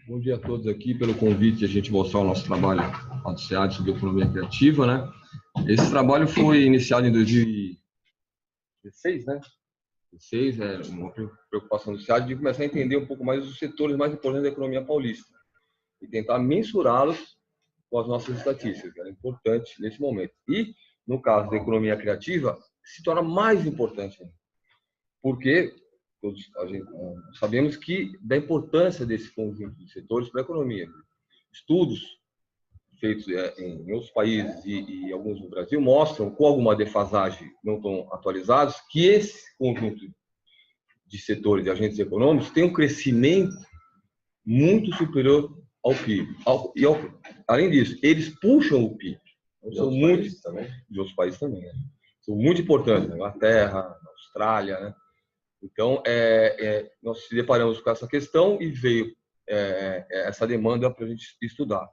Bom dia a todos aqui, pelo convite de a gente mostrar o nosso trabalho lá do SEAD sobre economia criativa, né? Esse trabalho foi iniciado em 2016, né? 2016, uma preocupação do SEAD de começar a entender um pouco mais os setores mais importantes da economia paulista e tentar mensurá-los com as nossas estatísticas, que era importante nesse momento. E, no caso da economia criativa, se torna mais importante ainda, porque sabemos que da importância desse conjunto de setores para a economia. Estudos feitos em outros países e alguns no Brasil mostram, com alguma defasagem não tão atualizados, que esse conjunto de setores e agentes econômicos tem um crescimento muito superior ao PIB. Além disso, eles puxam o PIB. São muito de outros países também, né? São muito importantes, na Inglaterra, na Austrália, né? Então, nós se deparamos com essa questão e veio essa demanda para a gente estudar.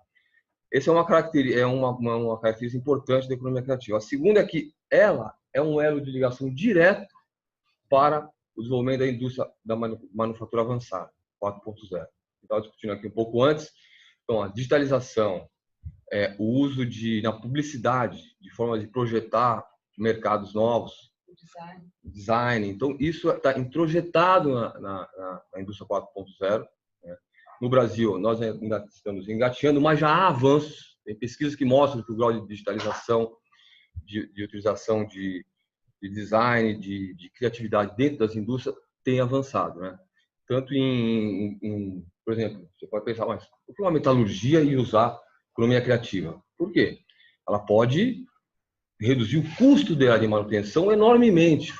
Essa é uma característica importante da economia criativa. A segunda é que ela é um elo de ligação direto para o desenvolvimento da indústria da manufatura avançada, 4.0. Estava discutindo aqui um pouco antes. Então, a digitalização, o uso na publicidade, de forma de projetar mercados novos, design. Então, isso está introjetado na indústria 4.0. Né? No Brasil, nós ainda estamos engateando, mas já há avanços. Tem pesquisas que mostram que o grau de digitalização, de utilização de design, de criatividade dentro das indústrias tem avançado. Né? Tanto por exemplo, você pode pensar, mas por que uma metalurgia e usar economia criativa? Por quê? Ela pode reduzir o custo dela de manutenção enormemente,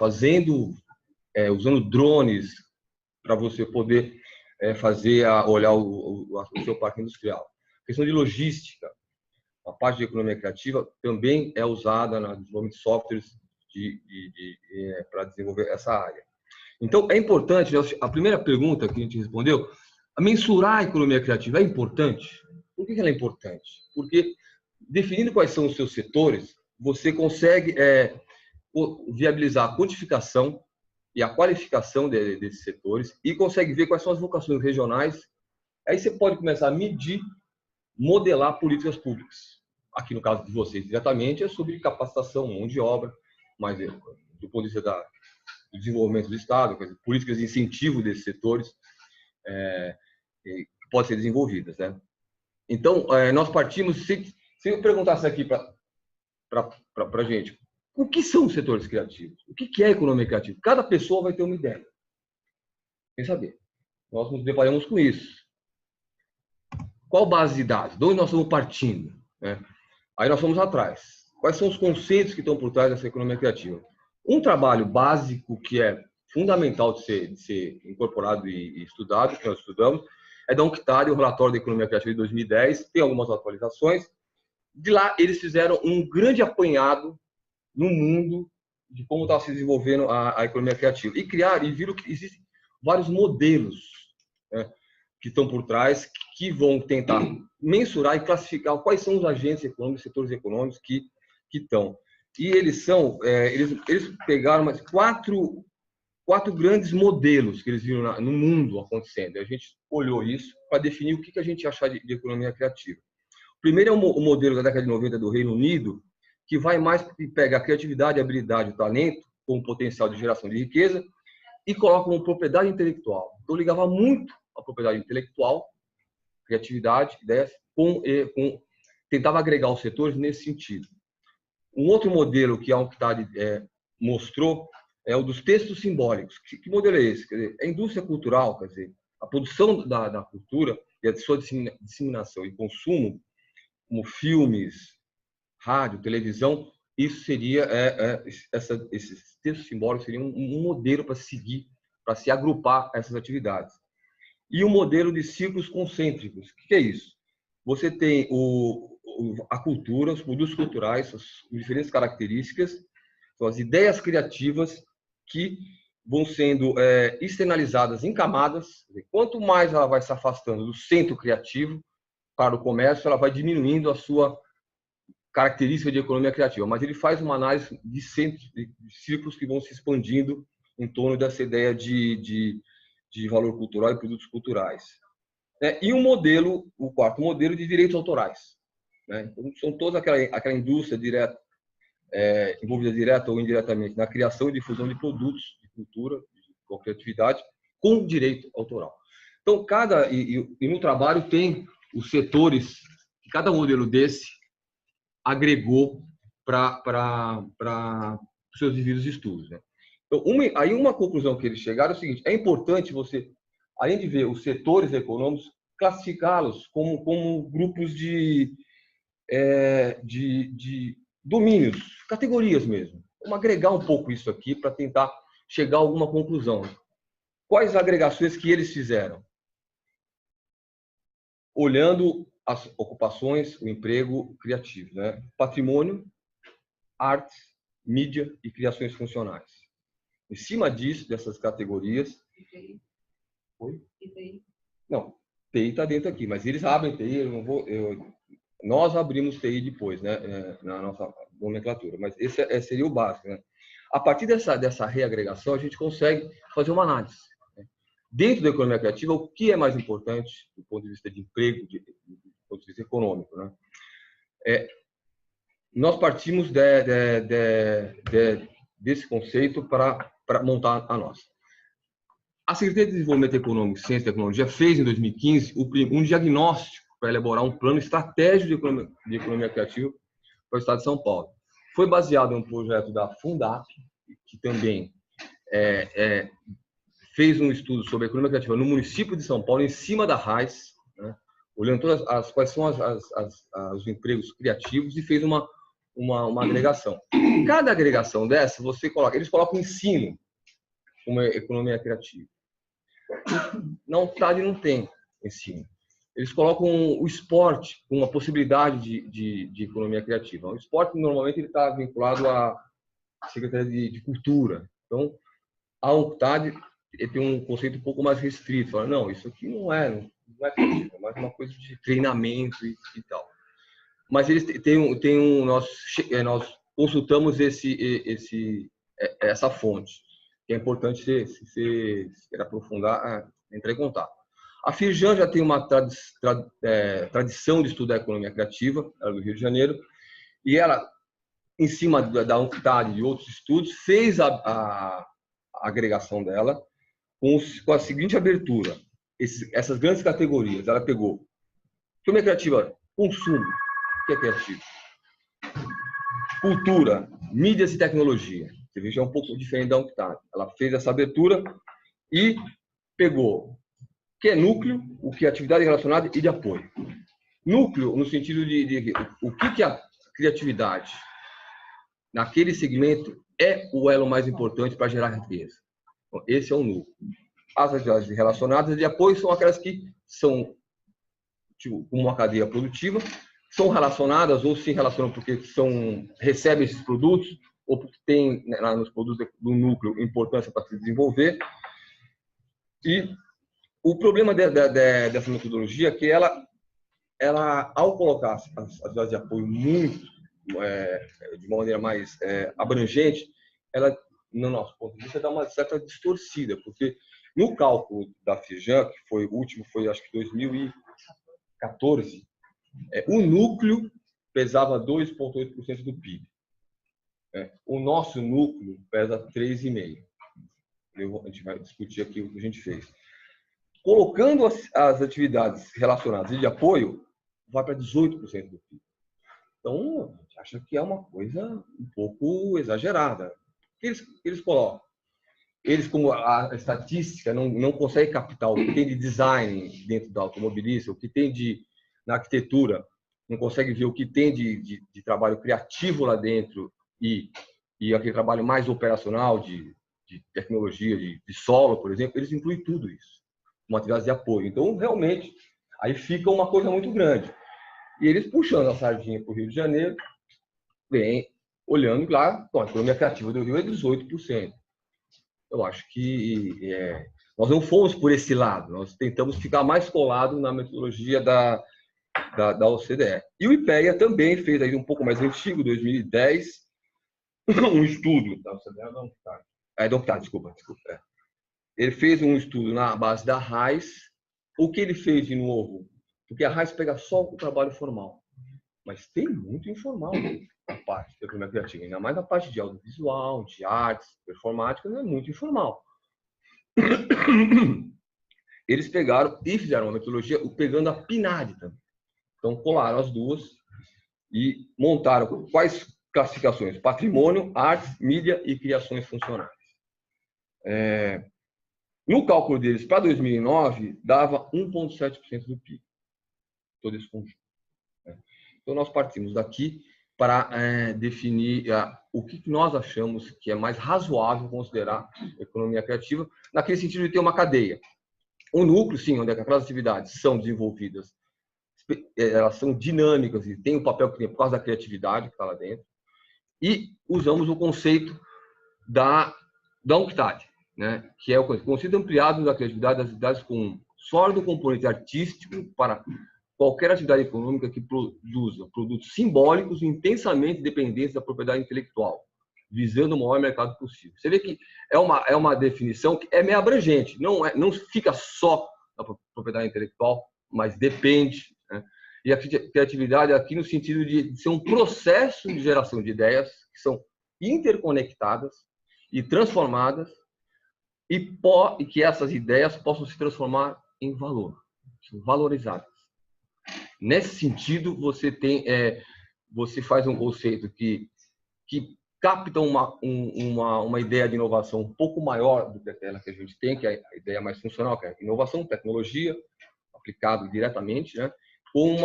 usando drones para você poder olhar o seu parque industrial. A questão de logística, a parte de economia criativa também é usada no desenvolvimento de softwares para desenvolver essa área. Então, é importante, a primeira pergunta que a gente respondeu, mensurar a economia criativa é importante? Por que ela é importante? Porque, definindo quais são os seus setores, você consegue viabilizar a quantificação e a qualificação desses setores e consegue ver quais são as vocações regionais. Aí você pode começar a medir, modelar políticas públicas. Aqui no caso de vocês, diretamente, é sobre capacitação, mão de obra, mas do ponto de vista do desenvolvimento do Estado, políticas de incentivo desses setores que podem ser desenvolvidas. Né? Então, nós partimos, se eu perguntasse aqui para a gente, o que são os setores criativos? O que é a economia criativa? Cada pessoa vai ter uma ideia. Sem saber. Nós nos deparamos com isso. Qual base de dados? De onde nós estamos partindo? Né? Aí nós fomos atrás. Quais são os conceitos que estão por trás dessa economia criativa? Um trabalho básico que é fundamental de ser incorporado e estudado, que nós estudamos, é da UNCTAD, o relatório da economia criativa de 2010. Tem algumas atualizações. De lá, eles fizeram um grande apanhado no mundo de como está se desenvolvendo a economia criativa. E viram que existem vários modelos, né, que estão por trás, que vão tentar mensurar e classificar quais são os agentes econômicos, setores econômicos que estão. E eles pegaram quatro grandes modelos que eles viram no mundo acontecendo. A gente olhou isso para definir o que a gente achar de economia criativa. O primeiro é o modelo da década de 90 do Reino Unido, que vai mais pegar a criatividade, a habilidade, o talento como potencial de geração de riqueza e coloca como propriedade intelectual. Então, ligava muito a propriedade intelectual, criatividade, ideias, tentava agregar os setores nesse sentido. Um outro modelo que a UNCTAD mostrou é o dos textos simbólicos. Que modelo é esse? Quer dizer, a indústria cultural, quer dizer, a produção da cultura e a sua disseminação e consumo, como filmes, rádio, televisão, isso seria esses textos simbólicos seriam um modelo para seguir, para se agrupar essas atividades. E o modelo de círculos concêntricos. O que é isso? Você tem a cultura, os produtos culturais, as diferentes características, são as ideias criativas que vão sendo externalizadas em camadas. Quanto mais ela vai se afastando do centro criativo para o comércio, ela vai diminuindo a sua característica de economia criativa. Mas ele faz uma análise de círculos que vão se expandindo em torno dessa ideia de valor cultural e produtos culturais. né? E o quarto modelo de direitos autorais, né? Então, são toda aquela indústria direta, envolvida direta ou indiretamente na criação e difusão de produtos de cultura, de qualquer atividade, com direito autoral. Então, e no trabalho tem os setores que cada modelo desse agregou para os seus devidos estudos, né? Então, uma conclusão que eles chegaram é o seguinte: é importante você, além de ver os setores econômicos, classificá-los como grupos de domínios, categorias mesmo. Vamos agregar um pouco isso aqui para tentar chegar a alguma conclusão. Quais agregações que eles fizeram? Olhando as ocupações, o emprego criativo, né? Patrimônio, artes, mídia e criações funcionais. Em cima disso, dessas categorias... Oi? Não, TI está dentro aqui, mas eles abrem TI, nós abrimos TI depois, né, na nossa nomenclatura, mas esse seria o básico, né? A partir dessa reagregação, a gente consegue fazer uma análise, né? Dentro da economia criativa, o que é mais importante do ponto de vista de emprego, do ponto de vista econômico, né? Nós partimos desse conceito para montar a nossa. A Secretaria de Desenvolvimento Econômico, Ciência e Tecnologia fez, em 2015, um diagnóstico para elaborar um plano estratégico de economia criativa para o Estado de São Paulo. Foi baseado em um projeto da Fundap, que também fez um estudo sobre a economia criativa no município de São Paulo, em cima da RAIS, né, olhando quais são os empregos criativos, e fez uma agregação. Cada agregação dessa, eles colocam ensino como economia criativa. Na UNCTAD não tem ensino. Eles colocam o esporte com uma possibilidade de economia criativa. O esporte, normalmente, ele está vinculado à Secretaria de Cultura. Então, a UNCTAD tem um conceito um pouco mais restrito. Fala, não, isso aqui não é criativo, é mais uma coisa de treinamento e tal. Mas eles nós consultamos essa fonte, que é importante se quer aprofundar, entrar em contato. A Firjan já tem uma tradição de estudar a economia criativa, ela é do Rio de Janeiro, e ela, em cima da UNCTAD e de outros estudos, fez a agregação dela com a seguinte abertura: essas grandes categorias. Ela pegou economia criativa, consumo, o que é criativo? Cultura, mídias e tecnologia. Você vê, já é um pouco diferente da UNCTAD. Ela fez essa abertura e pegou o que é núcleo, o que é atividade relacionada e de apoio. Núcleo, no sentido de o que é a criatividade naquele segmento é o elo mais importante para gerar riqueza. Então, esse é o núcleo. As atividades relacionadas e de apoio são aquelas que são tipo, uma cadeia produtiva, são relacionadas ou se relacionam porque recebem esses produtos ou porque tem lá nos produtos do núcleo importância para se desenvolver. E o problema dessa metodologia é que ela ao colocar as atividades de apoio muito de uma maneira mais abrangente, ela, no nosso ponto de vista, dá uma certa distorcida, porque no cálculo da Firjan, que foi o último, foi acho que 2014, o núcleo pesava 2,8% do PIB. O nosso núcleo pesa 3,5%. A gente vai discutir aqui o que a gente fez. Colocando as atividades relacionadas e de apoio, vai para 18% do PIB. Então, a gente acha que é uma coisa um pouco exagerada. Eles colocam. Eles, como a estatística, não conseguem captar o que tem de design dentro da automobilística, o que tem na arquitetura, não consegue ver o que tem de trabalho criativo lá dentro e aquele trabalho mais operacional de tecnologia, de solo, por exemplo, eles incluem tudo isso, uma atividade de apoio. Então, realmente, aí fica uma coisa muito grande. E eles puxando a sardinha para o Rio de Janeiro, vem olhando lá, a economia criativa do Rio é 18%. Eu acho que nós não fomos por esse lado, nós tentamos ficar mais colado na metodologia da OCDE. E o IPEA também fez, aí um pouco mais antigo, 2010, um estudo. Da OCDE não, tá. Desculpa. Ele fez um estudo na base da RAIS, o que ele fez de novo? Porque a RAIS pega só o trabalho formal, mas tem muito informal na parte da economia criativa, ainda mais na parte de audiovisual, de artes, performática, é muito informal. Eles pegaram e fizeram uma metodologia pegando a PNAD também. Então, colaram as duas e montaram quais classificações? Patrimônio, artes, mídia e criações funcionais. No cálculo deles, para 2009, dava 1,7% do PIB. Todo esse conjunto. Então, nós partimos daqui para definir o que nós achamos que é mais razoável considerar economia criativa, naquele sentido de ter uma cadeia. O núcleo, sim, onde aquelas atividades são desenvolvidas, elas são dinâmicas e têm o papel que tem por causa da criatividade que está lá dentro. E usamos o conceito da UNCTAD, né? Que é o conceito ampliado da criatividade das atividades com um sólido componente artístico para qualquer atividade econômica que produza produtos simbólicos intensamente dependentes da propriedade intelectual, visando o maior mercado possível. Você vê que é uma definição que é meio abrangente, não fica só na propriedade intelectual, mas depende, né? E a criatividade aqui no sentido de ser um processo de geração de ideias que são interconectadas e transformadas e que essas ideias possam se transformar em valor, valorizadas. Nesse sentido, você faz um conceito que capta uma ideia de inovação um pouco maior do que aquela que a gente tem, que é a ideia mais funcional, que é inovação, tecnologia, aplicado diretamente, né? Ou um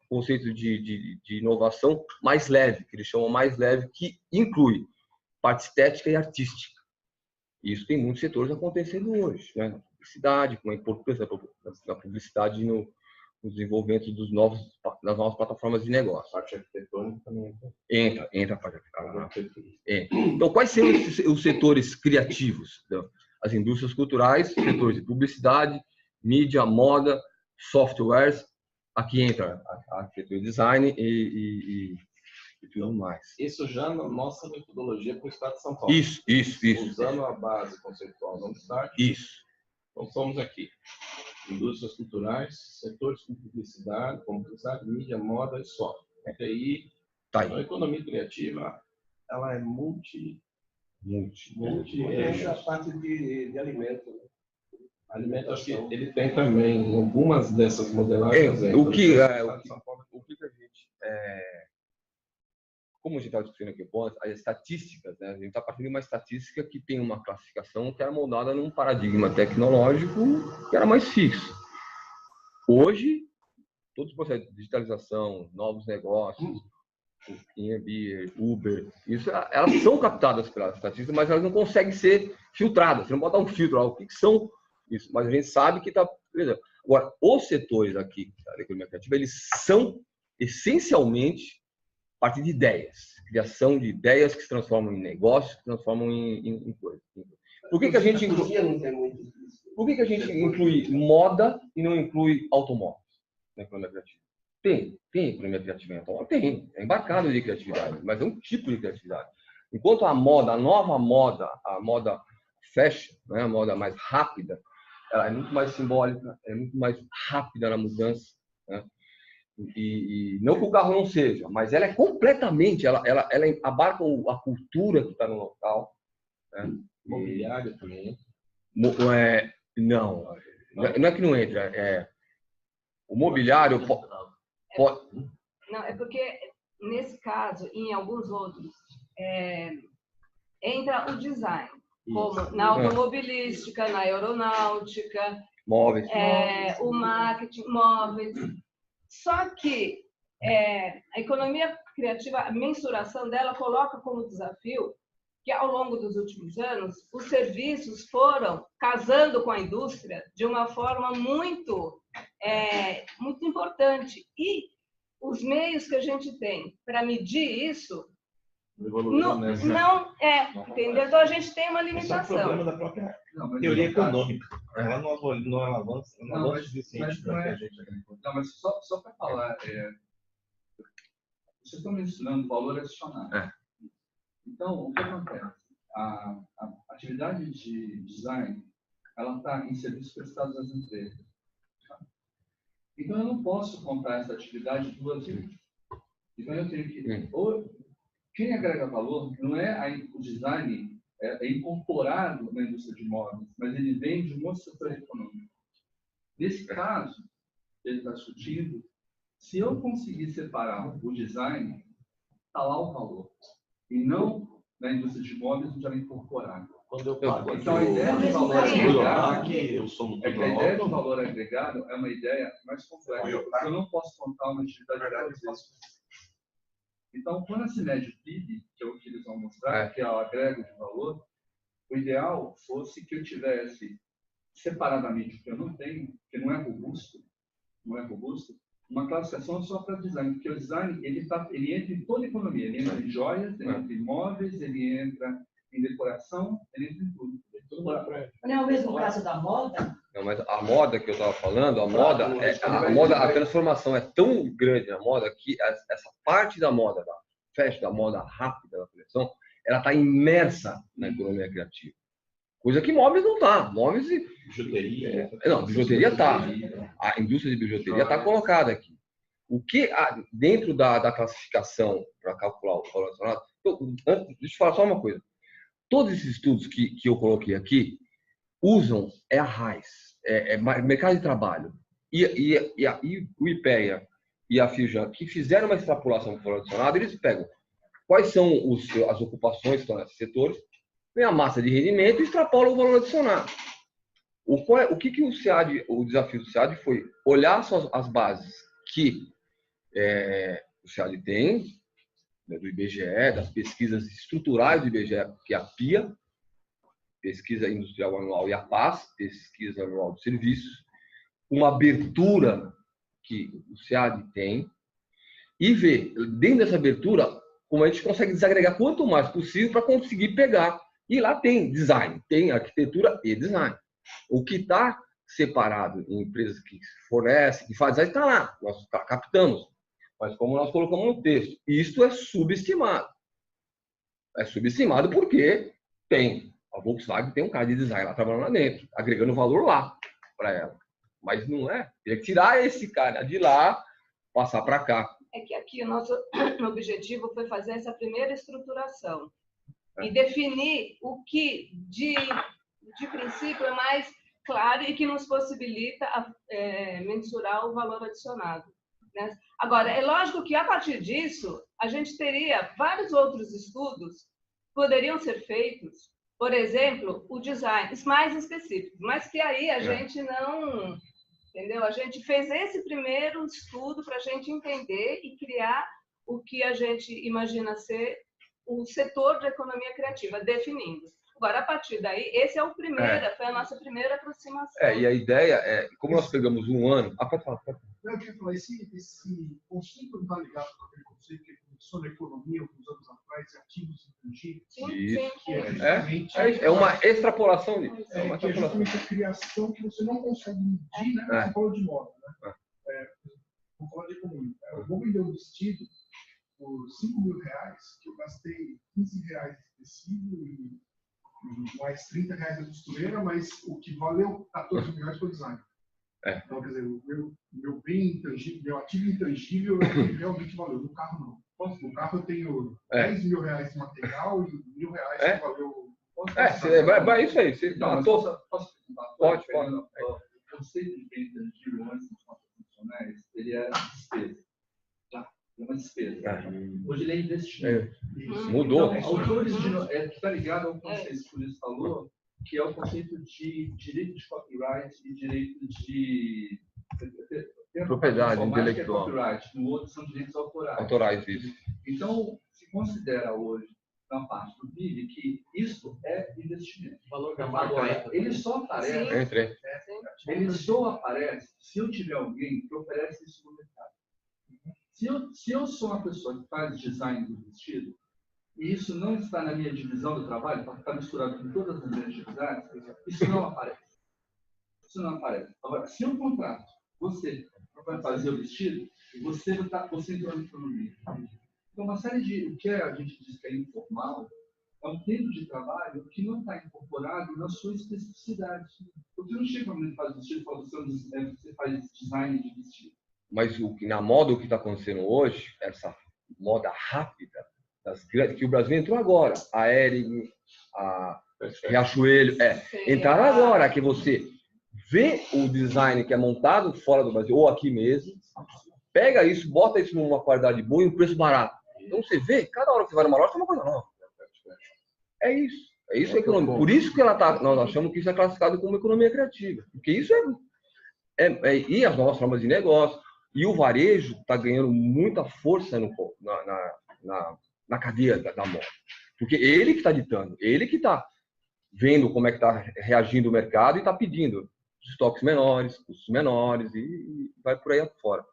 conceito de inovação mais leve, que eles chamam mais leve, que inclui parte estética e artística. Isso tem muitos setores acontecendo hoje, né? Na publicidade, com a importância da publicidade no desenvolvimento das novas plataformas de negócio. A parte arquitetônica também entra a parte arquitetônica. Então, quais são os setores criativos? Então, as indústrias culturais, setores de publicidade, mídia, moda, softwares. Aqui entra a arquitetura e design e tudo mais. Isso já na nossa metodologia para o Estado de São Paulo. Isso. Usando a base conceitual da UNCTAD. Isso. Então, somos aqui. Indústrias culturais, setores com publicidade, mídia, moda e software. Até aí, a economia criativa, ela é multi. Essa parte de alimento. Alimento, acho que ele tem também algumas dessas modelagens. O que a gente... Como a gente estava discutindo aqui, as estatísticas, né? A gente está partindo de uma estatística que tem uma classificação que era moldada num paradigma tecnológico que era mais fixo. Hoje, todos os processos de digitalização, novos negócios, Airbnb, Uber, elas são captadas pela estatística, mas elas não conseguem ser filtradas. Você não pode dar um filtro lá, o que são isso? Mas a gente sabe que está... Agora, os setores aqui da economia criativa, eles são essencialmente a partir de ideias, criação de ideias que se transformam em negócios, que se transformam em coisas. Por que a gente inclui moda e não inclui automóveis na economia criativa? Tem economia criativa em automóvel? Tem, é embarcado de criatividade, mas é um tipo de criatividade. Enquanto a nova moda, a moda fashion, né, a moda mais rápida, ela é muito mais simbólica, é muito mais rápida na mudança, né? E não que o carro não seja, mas ela é completamente, ela abarca a cultura que está no local, né? Mobiliário também. Não é que não entra, o mobiliário pode... Não, é porque nesse caso, e em alguns outros, entra o design, como na automobilística, na aeronáutica, móveis, o marketing, móveis. Só que a economia criativa, a mensuração dela coloca como desafio que, ao longo dos últimos anos, os serviços foram casando com a indústria de uma forma muito importante. E os meios que a gente tem para medir isso não entendeu? Então, a gente tem uma limitação. Esse é o problema da própria teoria econômica. Ela não avança o suficiente para que a gente... Não, mas só para falar, vocês estão mencionando valor adicional. Então, o que acontece? A atividade de design, ela está em serviços prestados às empresas. Tá? Então, eu não posso contar essa atividade duas vezes. Então, eu tenho que... Quem agrega valor não é o design incorporado na indústria de imóveis, mas ele vem de um outro setor econômico. Nesse caso, ele está discutindo, se eu conseguir separar o design, está lá o valor. E não na indústria de imóveis, onde ela é incorporada. Quando eu pago então, a ideia de valor agregado, eu sou a ideia de valor agregado é uma ideia mais complexa. Eu não posso contar uma atividade duas vezes. Então, quando se mede o PIB, que é o que eles vão mostrar, que é o agrego de valor, o ideal fosse que eu tivesse separadamente, o que eu não tenho, que não é robusto, uma classificação só para design, porque o design ele entra em toda a economia, ele entra em joias, ele entra em imóveis, ele entra em decoração, ele entra em tudo. Não é o mesmo caso da moda? Não, mas a moda que eu estava falando, a transformação é tão grande na moda que essa parte da moda, da fashion, da moda rápida, da coleção, ela está imersa na economia criativa. Coisa que móveis não está. Móveis e... Bijuteria. Não, bijuteria está. A indústria de bijuteria está colocada aqui. O que dentro da classificação para calcular o valor adicionado... Deixa eu falar só uma coisa. Todos esses estudos que eu coloquei aqui usam a raiz, mercado de trabalho. E o IPEA e a FIJAN, que fizeram uma extrapolação do valor adicionado, eles pegam quais são as ocupações que estão nesses setores, vem a massa de rendimento e extrapola o valor adicionado. O que o desafio do SEAD foi olhar as bases que o SEAD tem, né, do IBGE, das pesquisas estruturais do IBGE, que é a PIA, Pesquisa Industrial Anual, e a PAS, Pesquisa Anual de Serviços, uma abertura que o SEAD tem, e ver, dentro dessa abertura, como a gente consegue desagregar quanto mais possível para conseguir pegar. E lá tem design, tem arquitetura e design. O que está separado em empresas que fornecem, que fazem, está lá, nós captamos. Mas como nós colocamos no texto, isto é subestimado. É subestimado porque a Volkswagen tem um cara de design lá trabalhando lá dentro, agregando valor lá para ela. Mas não é. Tem que tirar esse cara de lá, passar para cá. É que aqui o nosso objetivo foi fazer essa primeira estruturação e definir o que, de princípio, é mais claro e que nos possibilita mensurar o valor adicionado. Né? Agora, é lógico que, a partir disso, a gente teria vários outros estudos que poderiam ser feitos, por exemplo, o design, mais específicos, mas que aí a gente não... Entendeu? A gente fez esse primeiro estudo para a gente entender e criar o que a gente imagina ser o setor da economia criativa, definindo. Agora, a partir daí, foi a nossa primeira aproximação. E a ideia é, como nós pegamos um ano... Pode falar. Eu queria falar, esse conceito não está ligado com aquele conceito que começou na economia alguns anos atrás, de ativos intangíveis? Sim. É uma extrapolação disso. Que é justamente a criação que você não consegue medir, né? Você falou de moda, né? Vamos falar de economia. Eu vou vender um vestido por R$5.000, que eu gastei R$15 de tecido e mais R$30 da costureira, mas o que valeu R$14.000 foi o design. Então, quer dizer, o meu bem intangível, meu ativo intangível é o que realmente valeu. No carro, não. No carro eu tenho R$10.000 de material e R$1.000 que valeu. Isso aí. Posso Pode. O conceito de bem intangível antes dos nossos funcionários, ele é despesa. É uma despesa. Hoje ele é investimento. Mudou. Então, autores que está ligado ao conceito que o Luiz falou, que é o conceito de direito de copyright e direito de propriedade intelectual. No outro são direitos autorais. Autorais, isso. Então, se considera hoje, na parte do PIB, que isso é investimento. Agora, ele só aparece. Ele só aparece se eu tiver alguém que oferece isso no mercado. Se eu sou uma pessoa que faz design do vestido, e isso não está na minha divisão do trabalho, porque está misturado com todas as minhas atividades, isso não aparece. Agora, se eu contrato você para fazer o vestido, você entrou na economia. Então, uma série de... O que a gente diz que é informal, é um tempo de trabalho que não está incorporado na sua especificidade. Você não chega para fazer vestido e fala, você faz design de vestido. Mas na moda, o que está acontecendo hoje, essa moda rápida, que o Brasil entrou agora, a Hering, a Riachuelo, entraram agora, que você vê o design que é montado fora do Brasil, ou aqui mesmo, pega isso, bota isso numa qualidade boa e um preço barato. Então você vê, cada hora que você vai numa loja, é uma coisa nova. É isso a economia. Por isso que nós achamos que isso é classificado como economia criativa. Porque isso e as novas formas de negócio, e o varejo está ganhando muita força na cadeia da moda. Porque ele que está ditando, ele que está vendo como é que está reagindo o mercado e está pedindo estoques menores, custos menores e vai por aí afora.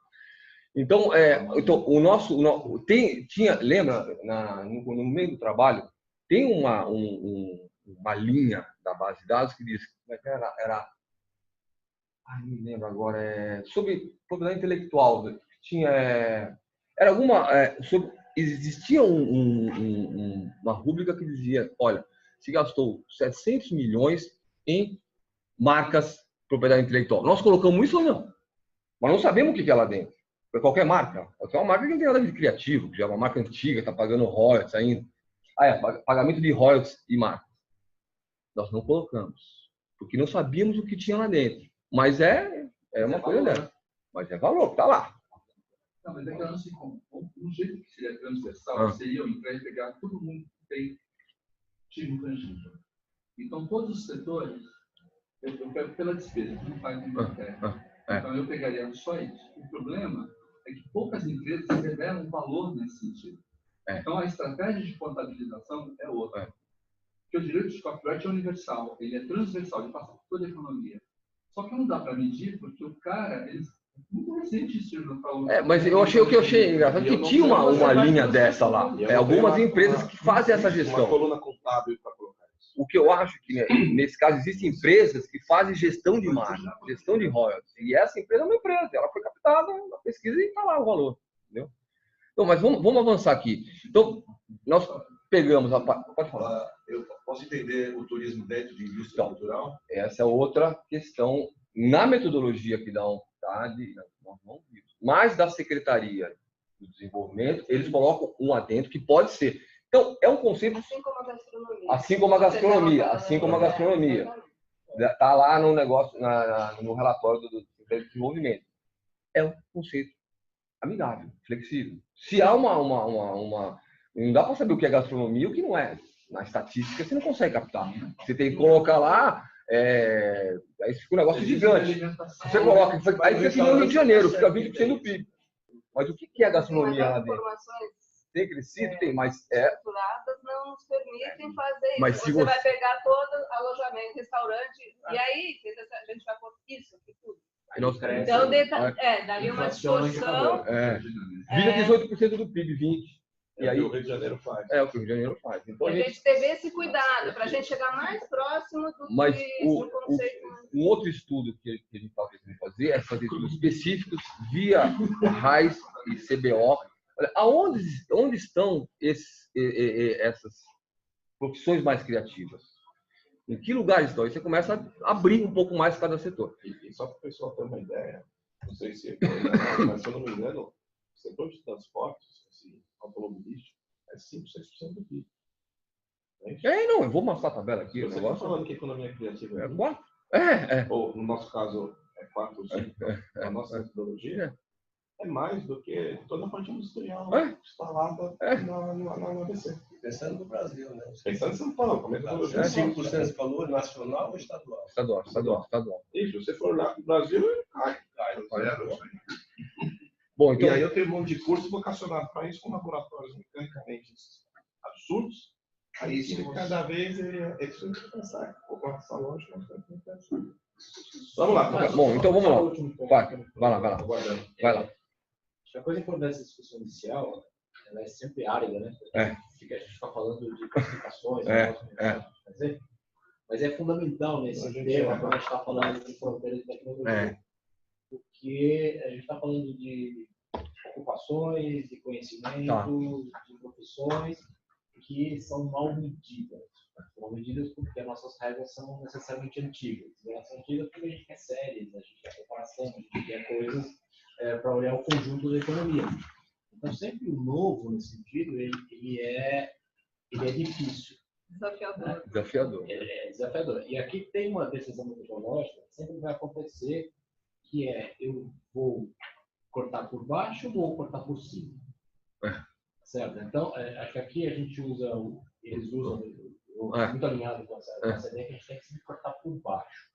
Então, lembra, no meio do trabalho, tem uma linha da base de dados que diz, não lembro agora, sobre propriedade intelectual, existia uma rúbrica que dizia, olha, se gastou 700 milhões em marcas propriedade intelectual. Nós colocamos isso ou não? Mas não sabemos o que é lá dentro. Para qualquer marca. É uma marca que não tem nada de criativo, que já é uma marca antiga, está pagando royalties ainda. Pagamento de royalties e marcas. Nós não colocamos. Porque não sabíamos o que tinha lá dentro. Mas é uma coisa dela. Mas é valor, está lá. Não, mas é que eu não sei como. Um jeito que seria transversal seria eu entrar e pegar todo mundo que tem ativo tangível. Então, todos os setores, eu pego pela despesa, que não faz nenhuma matéria. Então, eu pegaria só isso. O problema é que poucas empresas revelam valor nesse sentido. Então, a estratégia de contabilização é outra. Porque o direito de copyright é universal, ele é transversal, ele passa por toda a economia. Só que não dá para medir, porque o cara, ele muito recente isso não falou. Mas o que eu achei engraçado que tinha uma linha dessa lá. Algumas empresas que fazem essa gestão. Uma coluna contábil para colocar isso. O que eu acho que, nesse caso, existem empresas que fazem gestão de marca, gestão de royalties. E essa empresa é uma empresa, ela foi captada na pesquisa e está lá o valor. Entendeu? Então, mas vamos avançar aqui. Então, nós pegamos a... Pode falar. Eu posso entender o turismo dentro de indústria cultural? Essa é outra questão na metodologia que dá vontade, mas da Secretaria do Desenvolvimento, eles colocam um adendo que pode ser. Então, é um conceito... Assim como a gastronomia. Assim como a gastronomia. Está lá no negócio, no relatório do Secretaria de Desenvolvimento. É um conceito amigável, flexível. Se há não dá para saber o que é gastronomia e o que não é. Na estatística, você não consegue captar. Você tem que colocar lá... aí fica um negócio gigante. Você coloca... Aí fica aqui no Rio de Janeiro, fica 20% do PIB. Mas o que é a gastronomia lá dentro? Tem crescido? Tem, mas estruturadas não nos permitem fazer isso. Mas você vai pegar todo alojamento, restaurante, e aí a gente vai pôr isso aqui tudo. Então, daria uma distorção. Vira 18% do PIB, 20%. E aí o Rio de Janeiro faz. É o que o Rio de Janeiro faz. Então, a gente teve esse cuidado para a gente chegar mais próximo do que o conceito. Um outro estudo que a gente está tentando fazer é fazer estudos específicos via RAIS e CBO. Olha, onde estão essas profissões mais criativas? Em que lugares estão? Aí você começa a abrir um pouco mais cada setor. E só para o pessoal ter uma ideia, não sei se mas se eu não me engano, o setor de transportes, automobilístico, é 5, 6% do PIB. Não, eu vou mostrar a tabela aqui. Você está falando que economia criativa é 4? É. Ou, no nosso caso, é 4 ou 5, a nossa metodologia, é mais do que toda a parte industrial instalada na ABC. Pensando no Brasil, né? Pensando em São Paulo, como é que 5% você falou, nacional ou estadual? Estadual. Isso, se você for olhar para o Brasil, cai. Bom, então... E aí eu tenho um monte de curso vocacionado para isso, com laboratórios mecanicamente absurdos. Aí cada vez ele tem que pensar. Essa lógica não tem que pensar. Vamos lá. Bom, então vamos lá. Vai lá. Acho que a coisa importante dessa discussão inicial, ela é sempre árida, né? A gente fica falando de classificações, mas é fundamental nesse tema quando a gente está falando de fronteiras de tecnologia. Porque a gente está falando de ocupações, de conhecimento, de profissões, que são mal medidas. Mal medidas porque as nossas regras são necessariamente antigas. E elas são antigas porque a gente quer séries, a gente quer comparação, a gente quer coisas para olhar o conjunto da economia. Então, sempre o novo, nesse sentido, ele é difícil. Desafiador. Desafiador. É desafiador. E aqui tem uma decisão metodológica que sempre vai acontecer, que é eu vou cortar por baixo ou vou cortar por cima. Certo? Então, acho que aqui a gente usa, eles usam, muito alinhado com essa ideia que a gente tem que sempre cortar por baixo.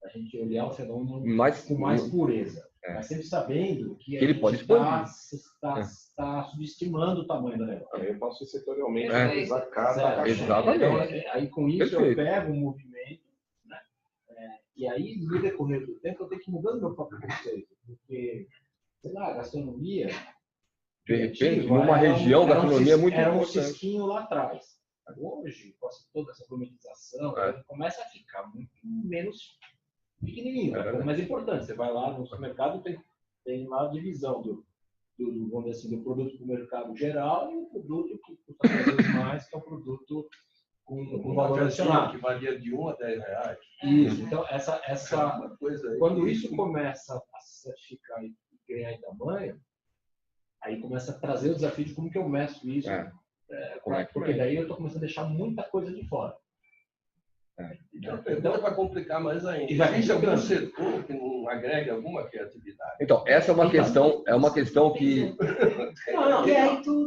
A gente olhar o fenômeno com mais pureza. Mas sempre sabendo que ele pode está subestimando o tamanho do negócio. Eu posso setorialmente analisar cada caixa. Exatamente. Então, aí com isso eu pego um movimento, né? E aí no decorrer do tempo eu tenho que ir mudando meu próprio conceito, porque, sei lá, a gastronomia, de repente, numa região da gastronomia é muito importante. Era um importante. cisquinho lá atrás. Hoje, com toda essa gourmetização, começa a ficar muito menos pequenininho, é mais importante. Você vai lá no supermercado, tem lá a divisão vamos dizer assim, do produto para o mercado geral e o produto que custa cada vez mais, que é o produto com valor adicionado. Que varia de 1 a 10 reais. Isso. Então, essa coisa aí, quando isso começa a se certificar e ganhar em tamanho, aí começa a trazer o desafio de como que eu meço isso. Porque daí eu estou começando a deixar muita coisa de fora. Então, a pergunta vai complicar mais ainda. Existe algum setor que não agrega alguma criatividade? Então, essa é uma questão que...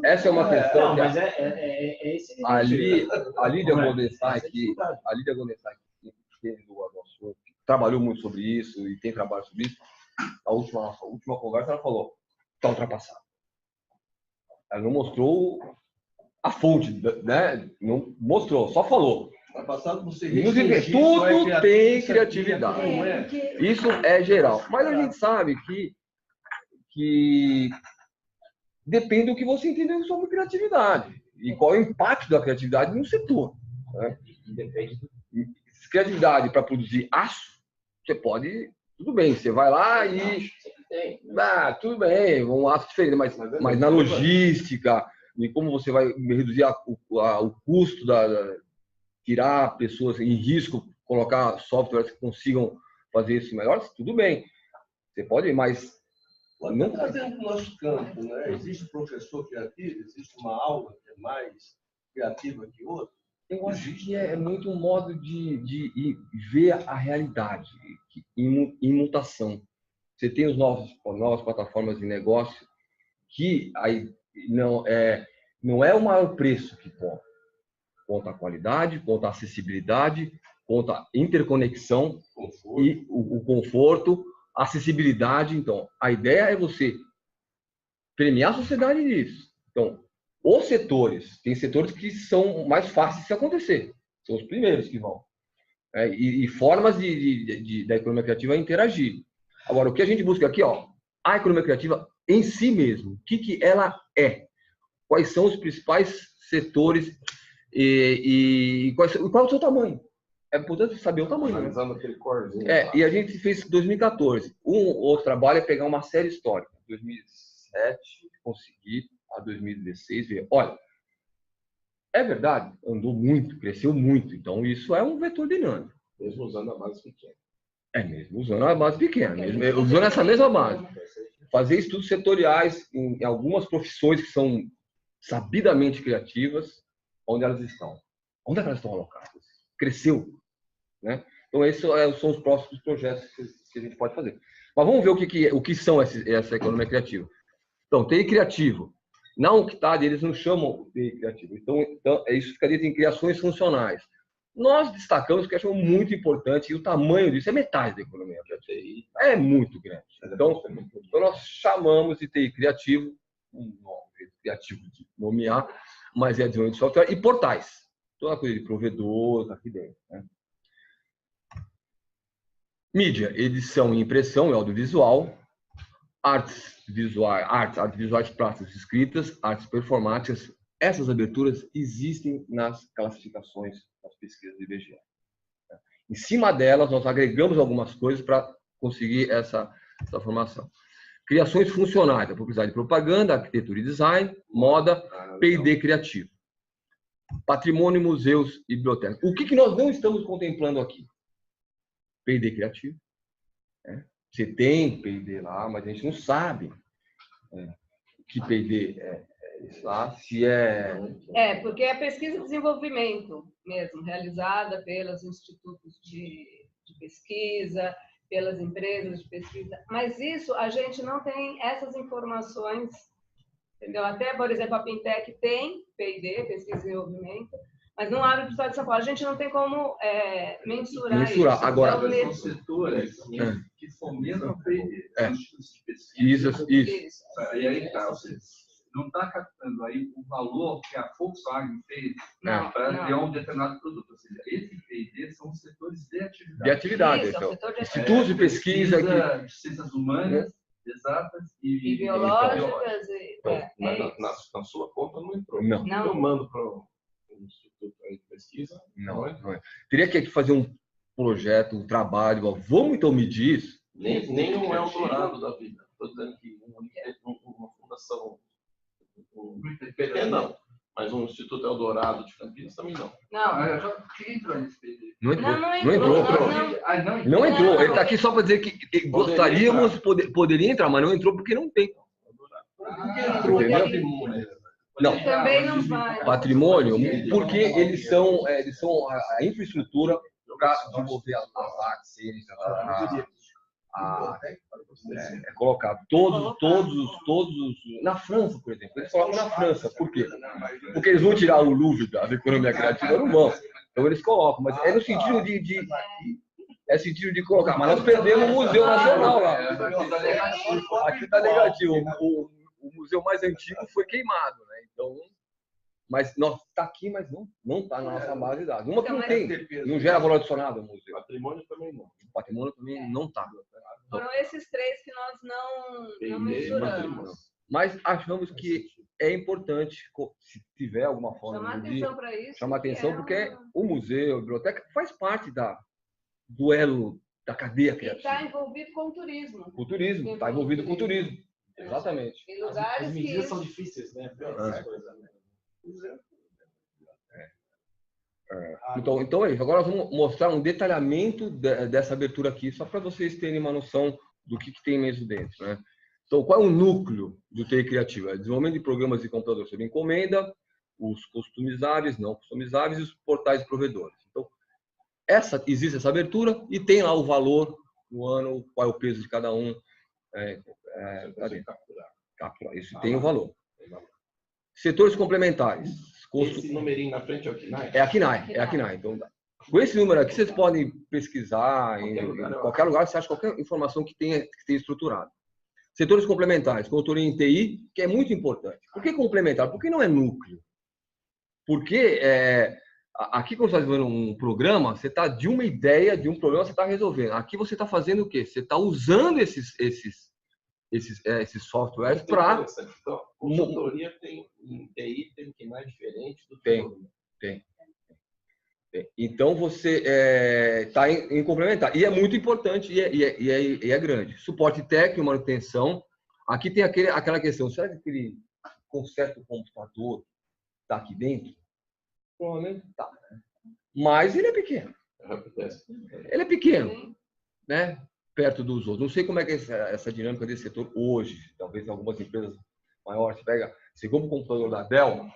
Essa é uma questão Não, que... mas é esse a Lídia Goldenstein, que trabalhou muito sobre isso e tem trabalho sobre isso, a última conversa ela falou, está ultrapassado. Ela não mostrou a fonte, né? Não mostrou, só falou. Tudo tem criatividade. Isso é geral. Mas a gente sabe que depende do que você entender sobre criatividade e qual é o impacto da criatividade no setor. Né? Criatividade para produzir aço, você pode, tudo bem, você vai lá e tudo bem, um aço diferente, mas na logística, e como você vai reduzir o custo tirar pessoas em risco, colocar softwares que consigam fazer isso melhor, tudo bem. Você pode, mas... Não trazendo para o nosso campo, né? Existe professor criativo, existe uma aula que é mais criativa que outra? Eu acho que é muito um modo de ver a realidade em mutação. Você tem novas plataformas de negócio que aí não é o maior preço que conta. Conta a qualidade, conta a acessibilidade, conta a interconexão e o conforto, a acessibilidade. Então, a ideia é você premiar a sociedade nisso. Então, tem setores que são mais fáceis de acontecer. São os primeiros que vão. E formas da economia criativa interagir. Agora, o que a gente busca aqui, a economia criativa em si mesmo. O que ela é? Quais são os principais setores e qual é o seu tamanho? É importante saber o tamanho. Analisando aquele corzinho. E a gente fez em 2014. Outro trabalho é pegar uma série histórica. 2007, consegui, a 2016, ver. Olha, é verdade, andou muito, cresceu muito. Então, isso é um vetor dinâmico. Mesmo usando a base pequena. Mesmo usando a base pequena. Usando essa mesma base. Fazer estudos setoriais em algumas profissões que são sabidamente criativas, onde elas estão. Onde é que elas estão alocadas? Cresceu. Né? Então, esses são os próximos projetos que a gente pode fazer. Mas vamos ver o que são essa economia criativa. Então, TI criativo. Na UNCTAD, eles não chamam de criativo. Então, isso ficaria em criações funcionais. Nós destacamos que achamos muito importante, e o tamanho disso é metade da economia criativa. É muito grande. Então, nós chamamos de TI criativo, um nome criativo de nomear, mas é desenvolvimento de software, e portais. Toda coisa de provedor, está aqui dentro. Né? Mídia, edição e impressão e audiovisual, artes visuais plásticas escritas, artes performáticas. Essas aberturas existem nas classificações das pesquisas do IBGE. Em cima delas, nós agregamos algumas coisas para conseguir essa formação. Criações funcionais, a publicidade e propaganda, arquitetura e design, moda, P&D criativo. patrimônio, museus e bibliotecas. O que nós não estamos contemplando aqui? P&D criativo. Né? Você tem P&D lá, mas a gente não sabe que P&D é isso lá, se é... Porque é pesquisa e desenvolvimento mesmo, realizada pelos institutos de pesquisa, pelas empresas de pesquisa, mas isso a gente não tem essas informações, entendeu? Até, por exemplo, a Pintec tem P&D, pesquisa e desenvolvimento, mas não abre para o estado de São Paulo. A gente não tem como mensurar isso. Agora, são setores que fomentam o P&D, institutos de pesquisa. Isso. E aí está, ou seja, não está captando aí o valor que a Volkswagen fez para criar um determinado produto. Ou seja, esse P&D são os setores de atividade. De atividade, isso, então. setor de Institutos de pesquisa de ciências humanas, exatas e biológicas. Na sua conta não entrou. Não. Eu mando para o Instituto de Pesquisa. Não é. Teria que fazer um projeto, um trabalho. Vamos então medir isso? Nem um Eldorado da vida. Estou dizendo que uma fundação, PT não, mas um Instituto Eldorado de Campinas também não. Eu já entrou nesse PD. Não entrou. Não entrou. Ele está aqui só para dizer que gostaríamos, poderia entrar, mas não entrou porque não tem. Não. Também não vai. Patrimônio, porque eles são a infraestrutura para desenvolver as axes, é colocado todos na França, por exemplo. Eles colocam na França. Por quê? Porque eles vão tirar o Louvre da economia criativa, não vão. Então eles colocam, mas é no sentido de colocar. Mas nós perdemos o Museu Nacional lá. Aqui está negativo. O museu mais antigo foi queimado, né? Então, mas está aqui, mas não está na nossa base de dados. Uma que não tem, não gera valor adicionado ao museu. Patrimônio também não. O patrimônio também não está. Foram esses três que nós não mensuramos. Mas achamos que é importante, se tiver alguma forma chamar atenção para isso. Chamar atenção, porque o museu, a biblioteca, faz parte do elo da cadeia criativa. Está envolvido com o turismo. O turismo, está envolvido com o turismo. Exatamente. Em lugares as medidas são difíceis, né? Então é isso. Agora nós vamos mostrar um detalhamento dessa abertura aqui, só para vocês terem uma noção do que tem mesmo dentro, né? Então, qual é o núcleo do TI Criativo? É desenvolvimento de programas de computador sob encomenda, os customizáveis, não customizáveis e os portais provedores. Então, existe essa abertura e tem lá o valor no ano, qual é o peso de cada um. Capturar. Isso tem o valor. Setores complementares. Esse numerinho na frente é o KNAI? É a KNAI. Então, com esse número aqui, vocês podem pesquisar em qualquer lugar, você acha qualquer informação que tenha estruturado. Setores complementares, consultoria em TI, que é muito importante. Por que complementar? Porque não é núcleo. Porque aqui, quando você está desenvolvendo um programa, você está de uma ideia, de um problema, você está resolvendo. Aqui você está fazendo o quê? Você está usando esses softwares para... Então, consultoria em TI tem que mais diferente do Tem. Então, você está em complementar. E é muito importante e é grande. Suporte técnico, manutenção. Aqui tem aquela questão, será que aquele conserto do computador está aqui dentro? Provavelmente está. Mas ele é pequeno. Ele é pequeno, né? Perto dos outros. Não sei como é que é essa dinâmica desse setor hoje. Talvez em algumas empresas maiores. Você compra um computador da Dell,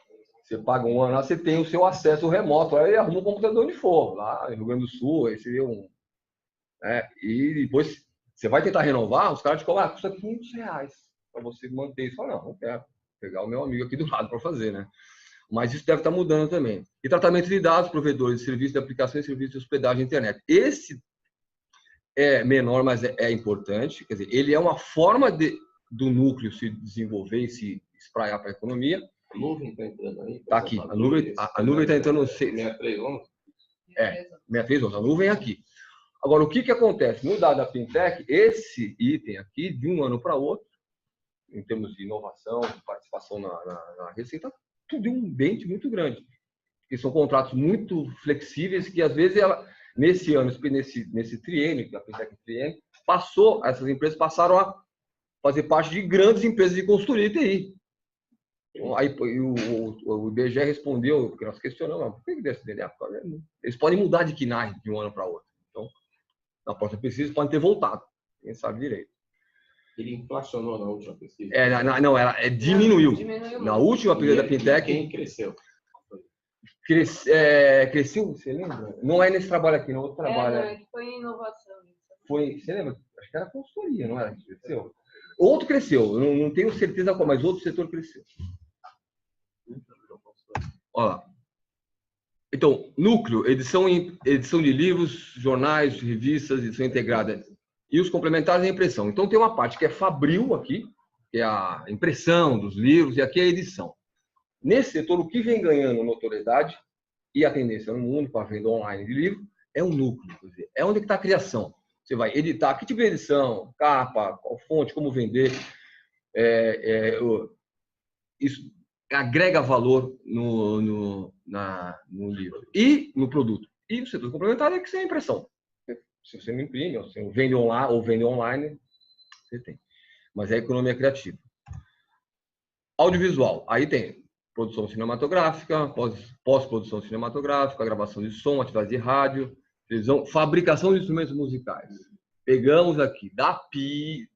você paga um ano lá, você tem o seu acesso remoto. Aí arruma um computador onde for, lá no Rio Grande do Sul, aí você vê e depois você vai tentar renovar, os caras te cobram, custa R$500 para você manter isso. Não quero. Vou pegar o meu amigo aqui do lado para fazer, né? Mas isso deve estar mudando também. E tratamento de dados, provedores de serviços de aplicação e serviços de hospedagem na internet. Esse é menor, mas é importante. Quer dizer, ele é uma forma do núcleo se desenvolver e se espraiar para a economia. A nuvem está entrando aí? Está aqui. A nuvem está entrando no 6311? 6311. A nuvem é aqui. Agora, o que acontece? No dado da Fintech, esse item aqui, de um ano para outro, em termos de inovação, de participação na receita, tudo é um dente muito grande. Porque são contratos muito flexíveis que, às vezes, nesse ano, nesse triênio, que a Fintech triênio, essas empresas passaram a fazer parte de grandes empresas de consultoria de TI. Aí o IBGE respondeu, porque nós questionamos, por que desse DDA? Eles podem mudar de KNAI de um ano para outro. Então, na próxima pesquisa, eles podem ter voltado. Quem sabe direito. Ele inflacionou na última pesquisa? Não, diminuiu. Diminuiu Na muito. última pesquisa da Fintech... Quem cresceu? Cresceu, você lembra? Não é nesse trabalho aqui, no outro trabalho. Não, é que foi inovação. Você lembra? Acho que era consultoria, não era? Cresceu. Outro cresceu, não tenho certeza qual, mas outro setor cresceu. Olha lá. Então, núcleo, edição de livros, jornais, revistas, edição integrada. E os complementares é a impressão. Então, tem uma parte que é fabril aqui, que é a impressão dos livros, e aqui é a edição. Nesse setor, o que vem ganhando notoriedade e a tendência no mundo para a venda online de livro é o núcleo. Quer dizer, é onde está a criação. Você vai editar, que tipo de edição, capa, qual fonte, como vender. Isso agrega valor no livro e no produto. E o setor complementar é que você é a impressão. Se você não imprime, ou você vende online, você tem. Mas é a economia criativa. Audiovisual. Aí tem produção cinematográfica, pós-produção cinematográfica, gravação de som, atividade de rádio, televisão, fabricação de instrumentos musicais. Pegamos aqui da Pia,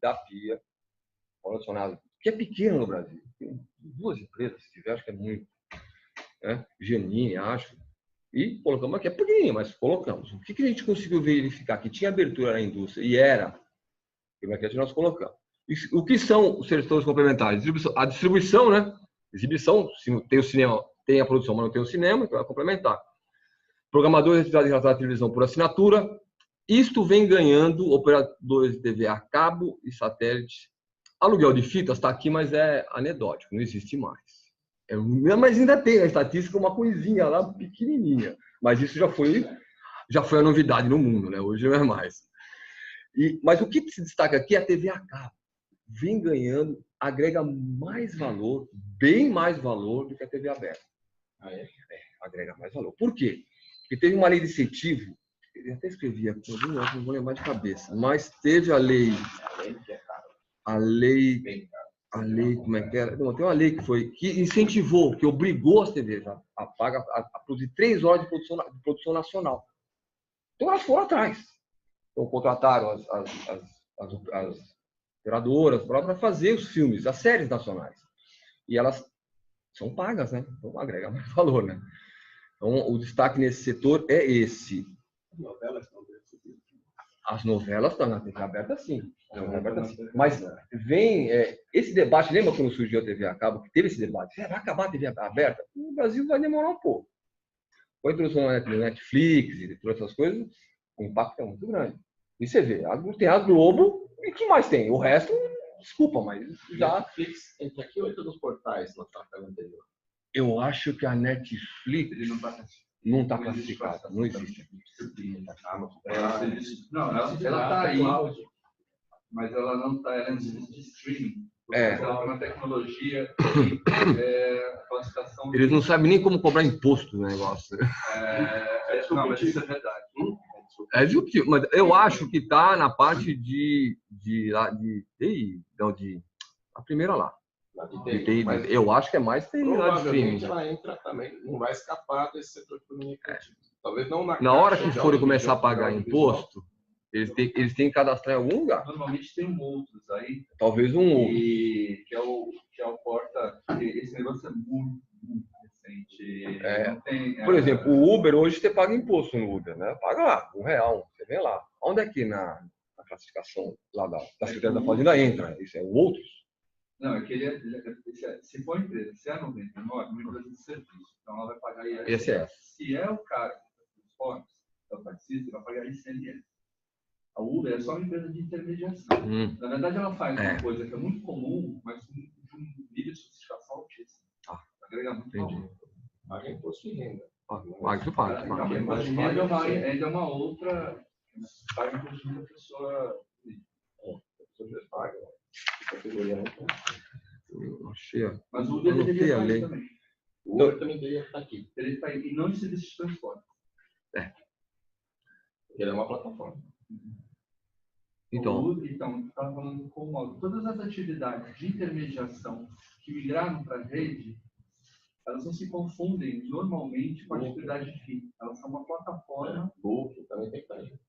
que é pequeno no Brasil. Tem 2 empresas, se tiver, acho que é muito. Genini, acho. E colocamos aqui, é pequenininho, mas colocamos. O que a gente conseguiu verificar? Que tinha abertura na indústria e era, que nós colocamos. O que são os setores complementares? A distribuição, né? Exibição, se tem o cinema, tem a produção, mas não tem o cinema, então vai complementar. Programadores de atividade relacionada à televisão por assinatura. Isto vem ganhando operadores de TV a cabo e satélite. Aluguel de fitas está aqui, mas é anedótico, não existe mais. Mas ainda tem a estatística, uma coisinha lá pequenininha. Mas isso já foi a novidade no mundo, né? Hoje não é mais. Mas o que se destaca aqui é a TV a cabo. Vem ganhando, agrega mais valor, bem mais valor do que a TV aberta. Agrega mais valor. Por quê? Porque teve uma lei de incentivo, eu até escrevi aqui, não vou lembrar de cabeça, mas teve a lei, como é que era? Não, tem uma lei que incentivou, que obrigou as TVs a produzir 3 horas de produção nacional. Então elas foram atrás. Então contrataram as operadoras para fazer os filmes, as séries nacionais. E elas são pagas, né? Então agrega mais valor, né? Então o destaque nesse setor é esse. As novelas estão na TV aberta, sim. Mas vem esse debate, lembra quando surgiu a TV a cabo, que teve esse debate? Vai acabar a TV aberta? No Brasil vai demorar um pouco. Com a introdução da Netflix e todas essas coisas, o impacto é muito grande. E você vê, tem a Globo, e o que mais tem? O resto, desculpa, mas já... Netflix entra aqui ou entra nos portais na tabela anterior? Eu acho que a Netflix não está classificada, não existe. Ela está aí, mas ela não está, ela existe de streaming. Ela é uma tecnologia de classificação. Eles não sabem nem como cobrar imposto no negócio. Não, mas isso é verdade. É disruptivo, mas eu acho que está na parte a primeira lá. Eu acho que é mais TI lá de streaming. Ela entra também, não vai escapar desse setor de economia criativa. Talvez não na hora que forem começar a pagar imposto, eles têm que cadastrar em algum lugar. Normalmente tem outros aí. Talvez um outro. Que é o porta. Esse negócio é muito recente. Por exemplo, o Uber, hoje você paga imposto no Uber, né? Paga lá, R$1, você vem lá. Onde é que na classificação lá da Secretaria da Fazenda entra? Isso é o outros? Não, é que se for empresa, se é a 99, uma empresa de serviço, então ela vai pagar ISS. Se é o cara que transporta, ela participa, vai pagar ICMS. A Uber é só uma empresa de intermediação. Na verdade, ela faz uma coisa que é muito comum, mas de um nível de sofisticação altíssimo. Agrega muito valor. Paga imposto de renda. Isso paga. Imposto de renda ainda é uma outra. Paga imposto de renda a pessoa. Paga. Categoria não tem. Mas o Uber deveria estar aí também. O Uber também deveria estar aqui. Ele está aí. E não em serviço de transporte. Ele é uma plataforma. Então, estava falando com o modo. Todas as atividades de intermediação que migraram para a rede, elas não se confundem normalmente com a atividade FII. Elas são uma plataforma. Book também tem que estar aí.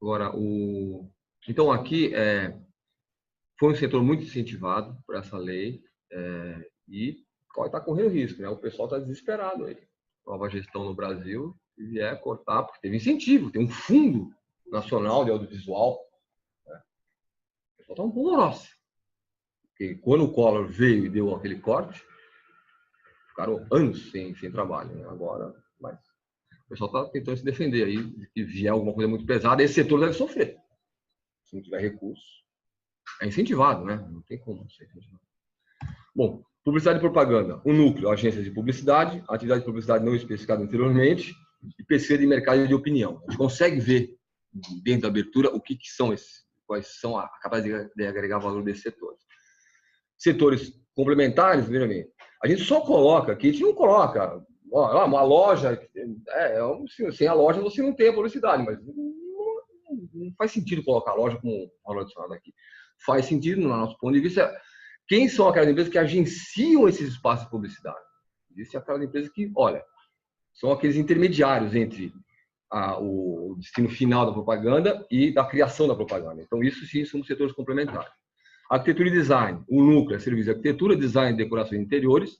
Agora, então aqui foi um setor muito incentivado por essa lei e está correndo risco, né? O pessoal está desesperado aí. Nova gestão no Brasil, se vier cortar, porque teve incentivo, tem um fundo nacional de audiovisual. Né? O pessoal está um pouco grosso. Porque quando o Collor veio e deu aquele corte, ficaram anos sem trabalho. Né? Agora, mas o pessoal está tentando se defender aí, de que vier alguma coisa muito pesada, esse setor deve sofrer. Se não tiver recurso, é incentivado, né? Não tem como ser incentivado. Bom, publicidade e propaganda. O núcleo, agências de publicidade, atividade de publicidade não especificada anteriormente, e pesquisa de mercado e de opinião. A gente consegue ver, dentro da abertura, o que são esses, quais são a capacidade de agregar valor desses setores. Setores complementares, veja bem, a gente só coloca aqui, a gente não coloca, uma loja, sem a loja você não tem a publicidade, mas não faz sentido colocar a loja como valor adicionado aqui. Faz sentido, no nosso ponto de vista, quem são aquelas empresas que agenciam esses espaços de publicidade? Existem aquelas empresas que, olha, são aqueles intermediários entre o destino final da propaganda e da criação da propaganda. Então, isso sim são setores complementares. Arquitetura e design. O núcleo é serviço de arquitetura, design e decoração de interiores.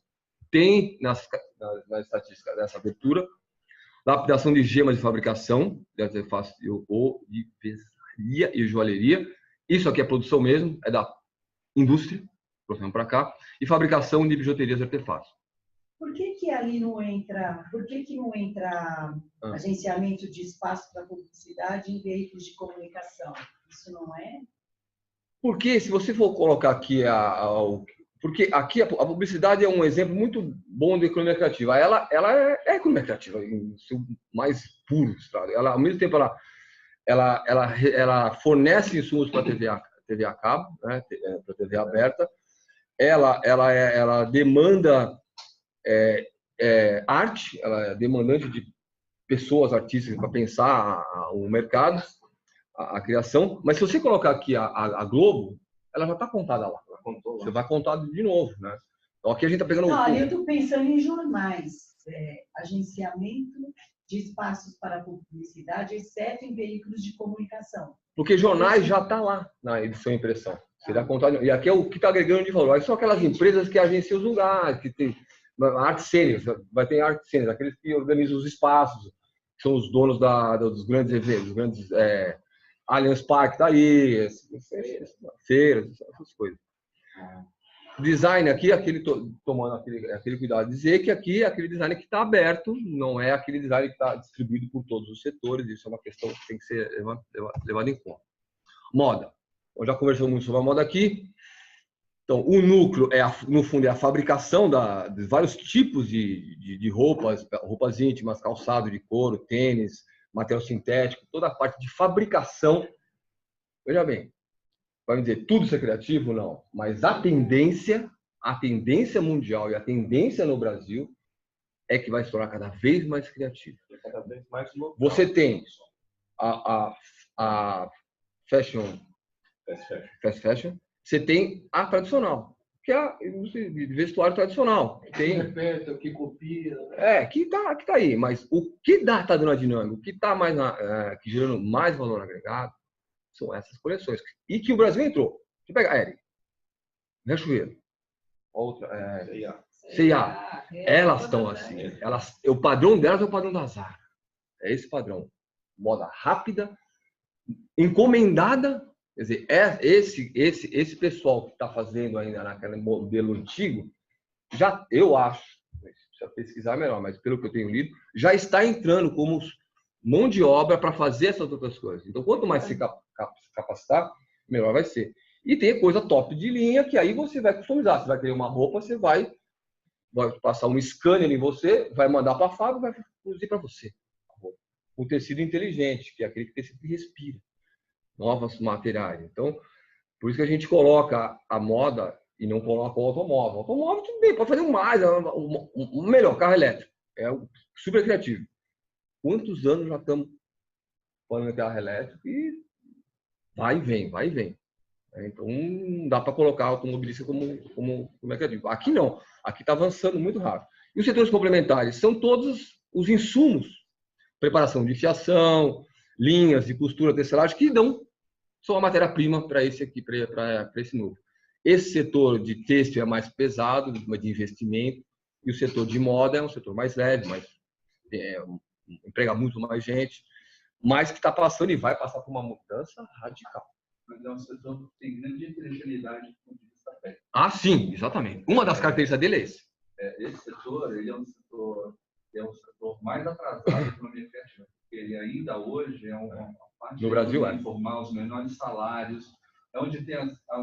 Tem na estatística dessa abertura lapidação de gemas de fabricação, de artefatos de peçaria e joalheria. Isso aqui é produção mesmo, é da indústria, trouxemos para cá, e fabricação de bijuterias e artefatos. Por que ali não entra, agenciamento de espaço para publicidade em veículos de comunicação? Isso não é? Porque se você for colocar aqui porque aqui a publicidade é um exemplo muito bom de economia criativa. Ela é economia criativa em seu mais puro estado. Ela, ao mesmo tempo, ela fornece insumos para TV a cabo, né, para TV aberta. Ela demanda arte, ela é demandante de pessoas artísticas para pensar o mercado, a criação. Mas se você colocar aqui a Globo, ela já está contada lá. Você vai contar de novo, né? Então aqui a gente está pegando. Não, ali eu estou pensando em jornais, agenciamento de espaços para publicidade, exceto em veículos de comunicação. Porque jornais já está lá na edição e impressão. Você dá contado. E aqui é o que está agregando de valor. Aí são aquelas empresas que agenciam os lugares, que tem artes cênicas, vai ter artes cênicas, aqueles que organizam os espaços, que são os donos dos grandes eventos, dos grandes Allianz Parque está aí, feiras, essas coisas. Design aqui, tomando aquele cuidado de dizer que aqui é aquele design que está aberto, não é aquele design que está distribuído por todos os setores. Isso é uma questão que tem que ser levada em conta. Moda. Eu já conversamos muito sobre a moda aqui. Então, o núcleo, no fundo, é a fabricação de vários tipos de roupas íntimas, calçado de couro, tênis, material sintético, toda a parte de fabricação. Veja bem, vai me dizer, tudo isso é criativo? Não. Mas a tendência mundial e a tendência no Brasil é que vai se tornar cada vez mais criativo. Cada vez mais local. Você tem a fast fashion, você tem a tradicional, que é a indústria de vestuário tradicional. Que repete, que copia. Que tá aí. Mas o que está dando a dinâmica, o que está mais que gerando mais valor agregado, são essas coleções. E que o Brasil entrou. Você pega a Ering, Riachuelo, outra, C&A. Elas estão assim. O padrão delas é o padrão da Zara. É esse padrão. Moda rápida, encomendada. Quer dizer, esse pessoal que está fazendo ainda naquele modelo antigo, eu acho, precisa pesquisar melhor, mas pelo que eu tenho lido, já está entrando como mão de obra para fazer essas outras coisas. Então, quanto mais se capacitar, melhor vai ser. E tem coisa top de linha que aí você vai customizar. Você vai ter uma roupa, você vai passar um scanner em você, vai mandar para a fábrica, vai produzir para você. O tecido inteligente, que é aquele tecido que respira. Novos materiais. Então, por isso que a gente coloca a moda e não coloca o automóvel. O automóvel, tudo bem, pode fazer mais, o melhor, carro elétrico. É super criativo. Quantos anos já estamos falando de carro elétrico e vai e vem, vai e vem. Então, não dá para colocar automobilista como é que eu digo. Aqui não, aqui está avançando muito rápido. E os setores complementares são todos os insumos, preparação de fiação, linhas de costura, tecelagem, que são a matéria-prima para esse aqui, para esse núcleo. Esse setor de têxtil é mais pesado, de investimento, e o setor de moda é um setor mais leve, emprega muito mais gente, mas que está passando e vai passar por uma mudança radical. Mas é um setor que tem grande heterogeneidade do ponto de vista técnico. Ah, sim, exatamente. Uma das características dele é esse. Esse setor, ele é um setor mais atrasado da economia criativa, porque ele ainda hoje é uma parte no Brasil informal, os menores salários, é onde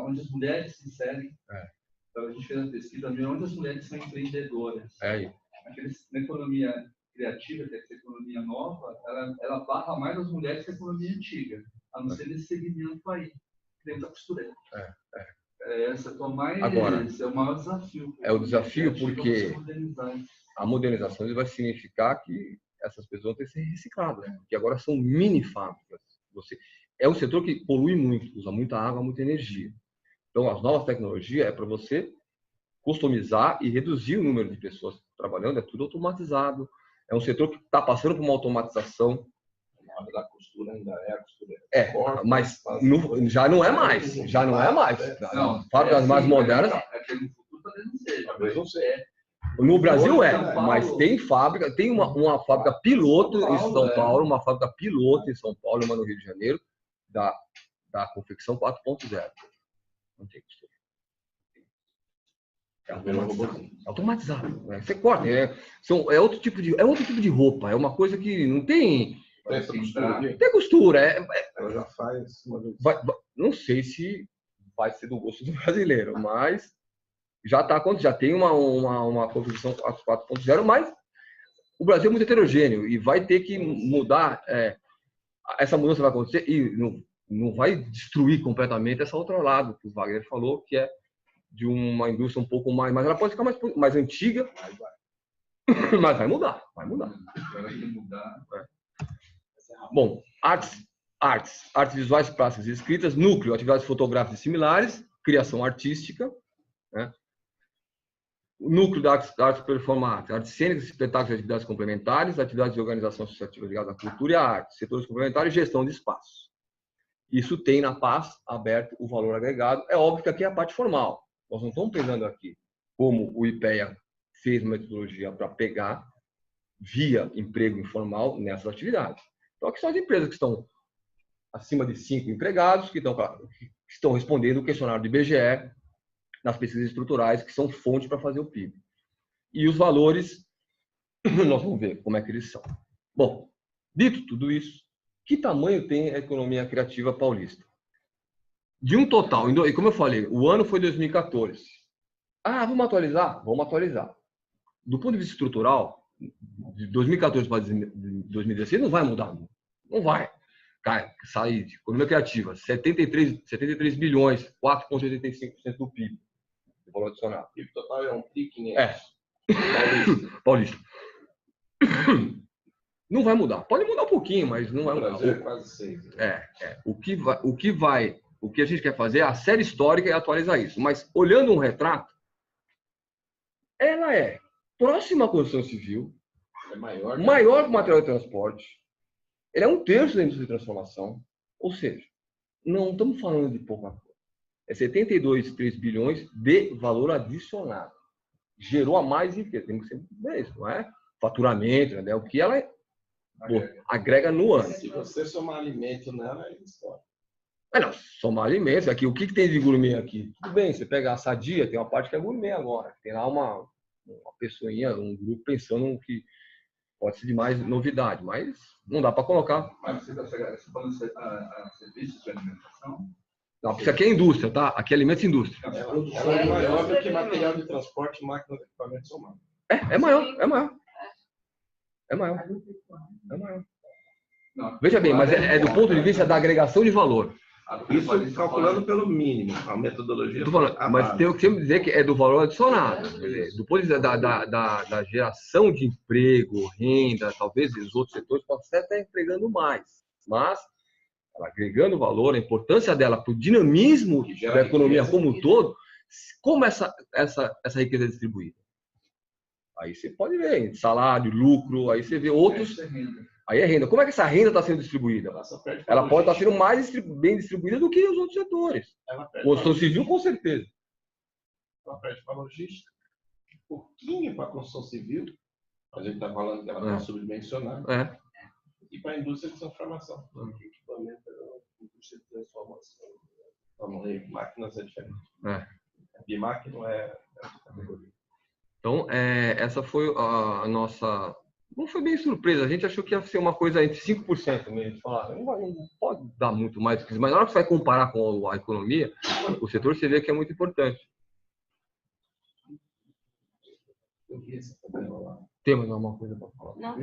onde as mulheres se inserem. Então, a gente fez a pesquisa onde as mulheres são empreendedoras. Na economia criativa, que é a economia nova, ela barra mais as mulheres que a economia antiga, a não ser nesse segmento aí, dentro da costureira. Agora, é o maior desafio. É o desafio porque a modernização vai significar que essas pessoas têm que ser recicladas, porque agora são mini fábricas. É um setor que polui muito, usa muita água, muita energia. Então, as novas tecnologias é para você customizar e reduzir o número de pessoas trabalhando, é tudo automatizado. É um setor que está passando por uma automatização. Da costura ainda é a costura. Mas já não é mais. Já não é mais. Fábricas mais modernas. Talvez não seja. No Brasil mas tem fábrica, tem uma fábrica piloto em São Paulo, uma fábrica piloto em São Paulo, uma no Rio de Janeiro, da confecção 4.0. Não tem costura. É automatizado. Você corta. É outro tipo de roupa. É uma coisa que não tem. Tem costura. Ela já faz uma vez. Não sei se vai ser do gosto do brasileiro, mas já tem uma confecção 4.0, mas o Brasil é muito heterogêneo e vai ter que mudar. Essa mudança vai acontecer e não vai destruir completamente essa outra lado que o Wagner falou, que é de uma indústria um pouco mais ela pode ficar mais antiga, mas vai mudar. Bom, artes visuais, plásticas e escritas, núcleo, atividades fotográficas e similares, criação artística, né? O núcleo da arte performática, artes cênicas, espetáculos e atividades complementares, atividades de organização associativa ligadas à cultura e à arte, setores complementares e gestão de espaços. Isso tem na PAS aberto o valor agregado. É óbvio que aqui é a parte formal. Nós não estamos pensando aqui como o IPEA fez uma metodologia para pegar via emprego informal nessas atividades. Então, aqui são as empresas que estão acima de 5 empregados, que estão respondendo o questionário do IBGE nas pesquisas estruturais, que são fonte para fazer o PIB. E os valores, nós vamos ver como é que eles são. Bom, dito tudo isso, que tamanho tem a economia criativa paulista? De um total, e como eu falei, o ano foi 2014. Vamos atualizar? Vamos atualizar. Do ponto de vista estrutural, de 2014 para 2016 não vai mudar. Não vai. Sair de economia criativa, 73 bilhões, 4,85% do PIB. Do valor adicional. O PIB total é um pique, Paulista. Não vai mudar. Pode mudar um pouquinho, mas não vai mudar. O Brasil é quase 6. O que a gente quer fazer é a série histórica e atualizar isso. Mas olhando um retrato, ela é próxima à construção civil, maior que o material de transporte, ele é 1/3 da indústria de transformação, ou seja, não estamos falando de pouca coisa. É 72,3 bilhões de valor adicionado. Gerou a mais riqueza. Temos que ver isso, não é? Faturamento, né? O que ela agrega no ano. Se você somar alimento nela, é história. Não, somar alimentos. Aqui, o que tem de gourmet aqui? Tudo bem, você pega a Sadia, tem uma parte que é gourmet agora. Tem lá uma pessoinha, um grupo pensando que pode ser de mais novidade, mas não dá para colocar. Mas você está falando de serviços de alimentação? Não, isso aqui é indústria, tá? Aqui é alimentos e indústria. Ela é maior do que material de transporte, máquinas e equipamentos somados. É maior. Não, veja bem, mas é do ponto de vista da agregação de valor. Isso calculando pelo mínimo, a metodologia. Mas tem que sempre dizer que é do valor adicionado. Do ponto de vista da geração de emprego, renda, talvez os outros setores possam até estar empregando mais. mas ela agregando valor, a importância dela para o dinamismo da economia como um todo, como essa riqueza é distribuída. Aí você pode ver salário, lucro, aí você vê outros. Aí é renda. Como é que essa renda está sendo distribuída? Ela pode estar sendo mais bem distribuída do que os outros setores. Construção civil, com certeza. Ela perde para a logística, um pouquinho para a construção civil, a gente está falando que ela está subdimensionada, e para a indústria de transformação. Equipamento, indústria de transformação. Vamos ver, máquinas é diferente. Bimac não é categoria. Então, essa foi a nossa... Não foi bem surpresa, a gente achou que ia ser uma coisa entre 5% mesmo. Falar, não pode dar muito mais do que isso, mas na hora que você vai comparar com a economia, o setor você vê que é muito importante. Tem mais alguma coisa para falar? Não.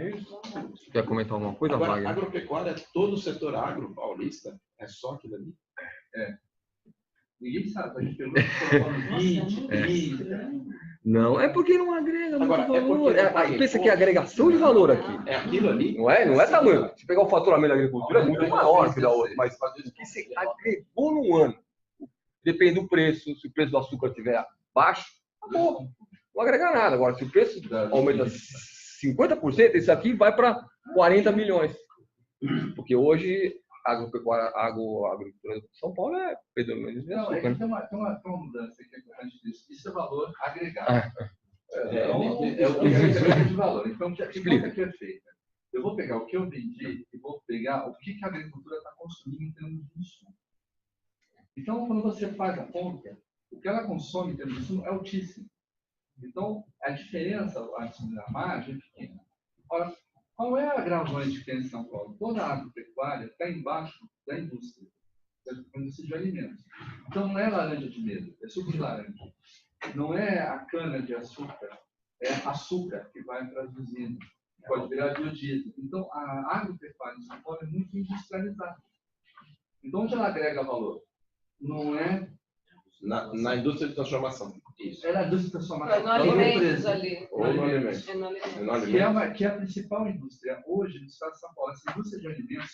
Quer comentar alguma coisa, Agora, Wagner? agropecuária, todo o setor agro paulista é só aquilo ali. Ninguém sabe, a gente pergunta se 20. Não, é porque não agrega muito Agora, valor. Pensa que é agregação de valor aqui. É aquilo ali. Não é tamanho. Se pegar o faturamento da agricultura, é muito maior que da outra. Mas o que você agregou no ano, depende do preço. Se o preço do açúcar estiver baixo, acabou. Não agrega nada. Agora, se o preço aumenta 50%, isso aqui vai para 40 milhões. Porque hoje a agricultura de São Paulo é predominante. Não, é que tem uma mudança que é importante disso. Isso é valor agregado. É o que de valor. Então, explica que é feito. Eu vou pegar o que eu vendi e vou pegar o que a agricultura está consumindo em termos de insumo. Então, quando você faz a conta, o que ela consome em termos de insumo é altíssimo. Então, a diferença, a margem é pequena. Ora, qual é a agravante que tem em São Paulo? Toda a agropecuária está embaixo da indústria de alimentos. Então, não é laranja de mesa, é suco de laranja. Não é a cana de açúcar, é açúcar que vai para as usinas. Pode virar biodiesel. Então, a agropecuária em São Paulo é muito industrializada. Então, onde ela agrega valor? Não é... Na indústria de transformação. Isso. É na indústria de transformação. No alimentos ali. Ou no alimento. Que é a principal indústria hoje no estado de São Paulo. Essa indústria de alimentos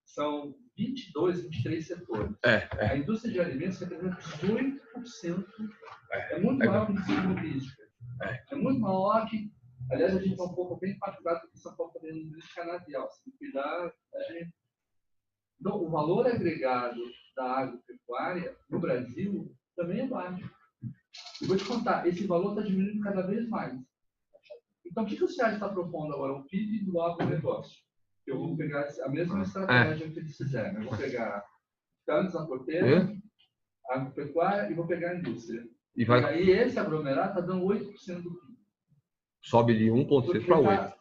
são 22, 23 setores. A indústria de alimentos representa 18%. É muito maior que a indústria logística. É muito maior que... Aliás, a gente está um pouco bem impactado porque São Paulo está tendo indústria canabial. Se não cuidar, Então, o valor agregado da agropecuária no Brasil também é baixo. Eu vou te contar, esse valor está diminuindo cada vez mais. Então, o que o SEAD está propondo agora? O PIB do agronegócio. Eu vou pegar a mesma estratégia que eles fizeram. Eu vou pegar antes a porteira, a agropecuária e vou pegar a indústria. E aí esse aglomerado está dando 8% do PIB. Sobe de 1,6 para 8.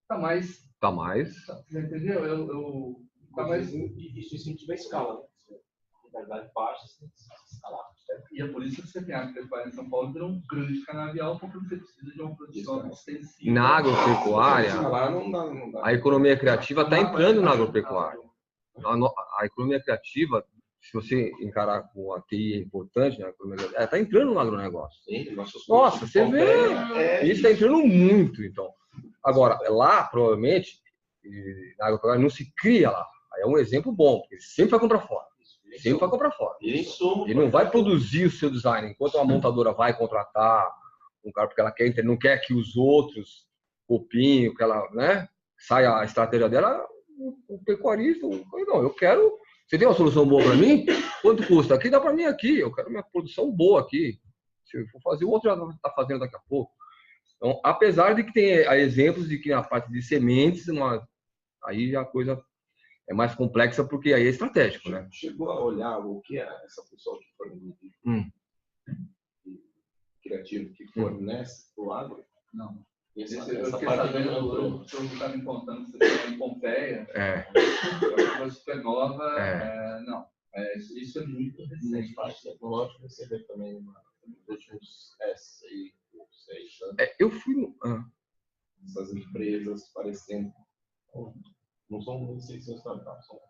Está mais. Está mais. Você entendeu? Tá mais... Isso incentiva a escala, né? Qualidade baixa, você tem que escalar. E é por isso que você tem a agropecuária em São Paulo ter um grande canavial, porque você precisa de uma produção extensiva. Na agropecuária, a economia criativa está entrando na agropecuária. A economia criativa, se você encarar com a TI é importante, né? Está entrando no agronegócio. Nossa, você vê, isso está entrando muito. Então, agora, lá, provavelmente, na agropecuária não se cria lá. Aí é um exemplo bom, porque ele sempre vai comprar fora. Sempre vai comprar fora. Ele não vai produzir o seu design. Enquanto uma montadora vai contratar um cara porque ela quer, não quer que os outros copiem, que ela, né, saia a estratégia dela, o pecuarista, não, eu quero. Você tem uma solução boa para mim? Quanto custa? Aqui dá para mim aqui. Eu quero minha produção boa aqui. Se eu for fazer, o outro já está fazendo daqui a pouco. Então, apesar de que tem exemplos de que na parte de sementes, aí a coisa é mais complexa porque aí é estratégico, né? Chegou a olhar o que é essa pessoa que fornece criativo que fornece o agro? Não. Eu fiquei sabendo, eu estava me contando que você estava em Pompeia, uma supernova, não. Isso é muito recente. Parte tecnológica você vê também nos últimos 6 anos. Eu fui Essas empresas parecendo não são startups, são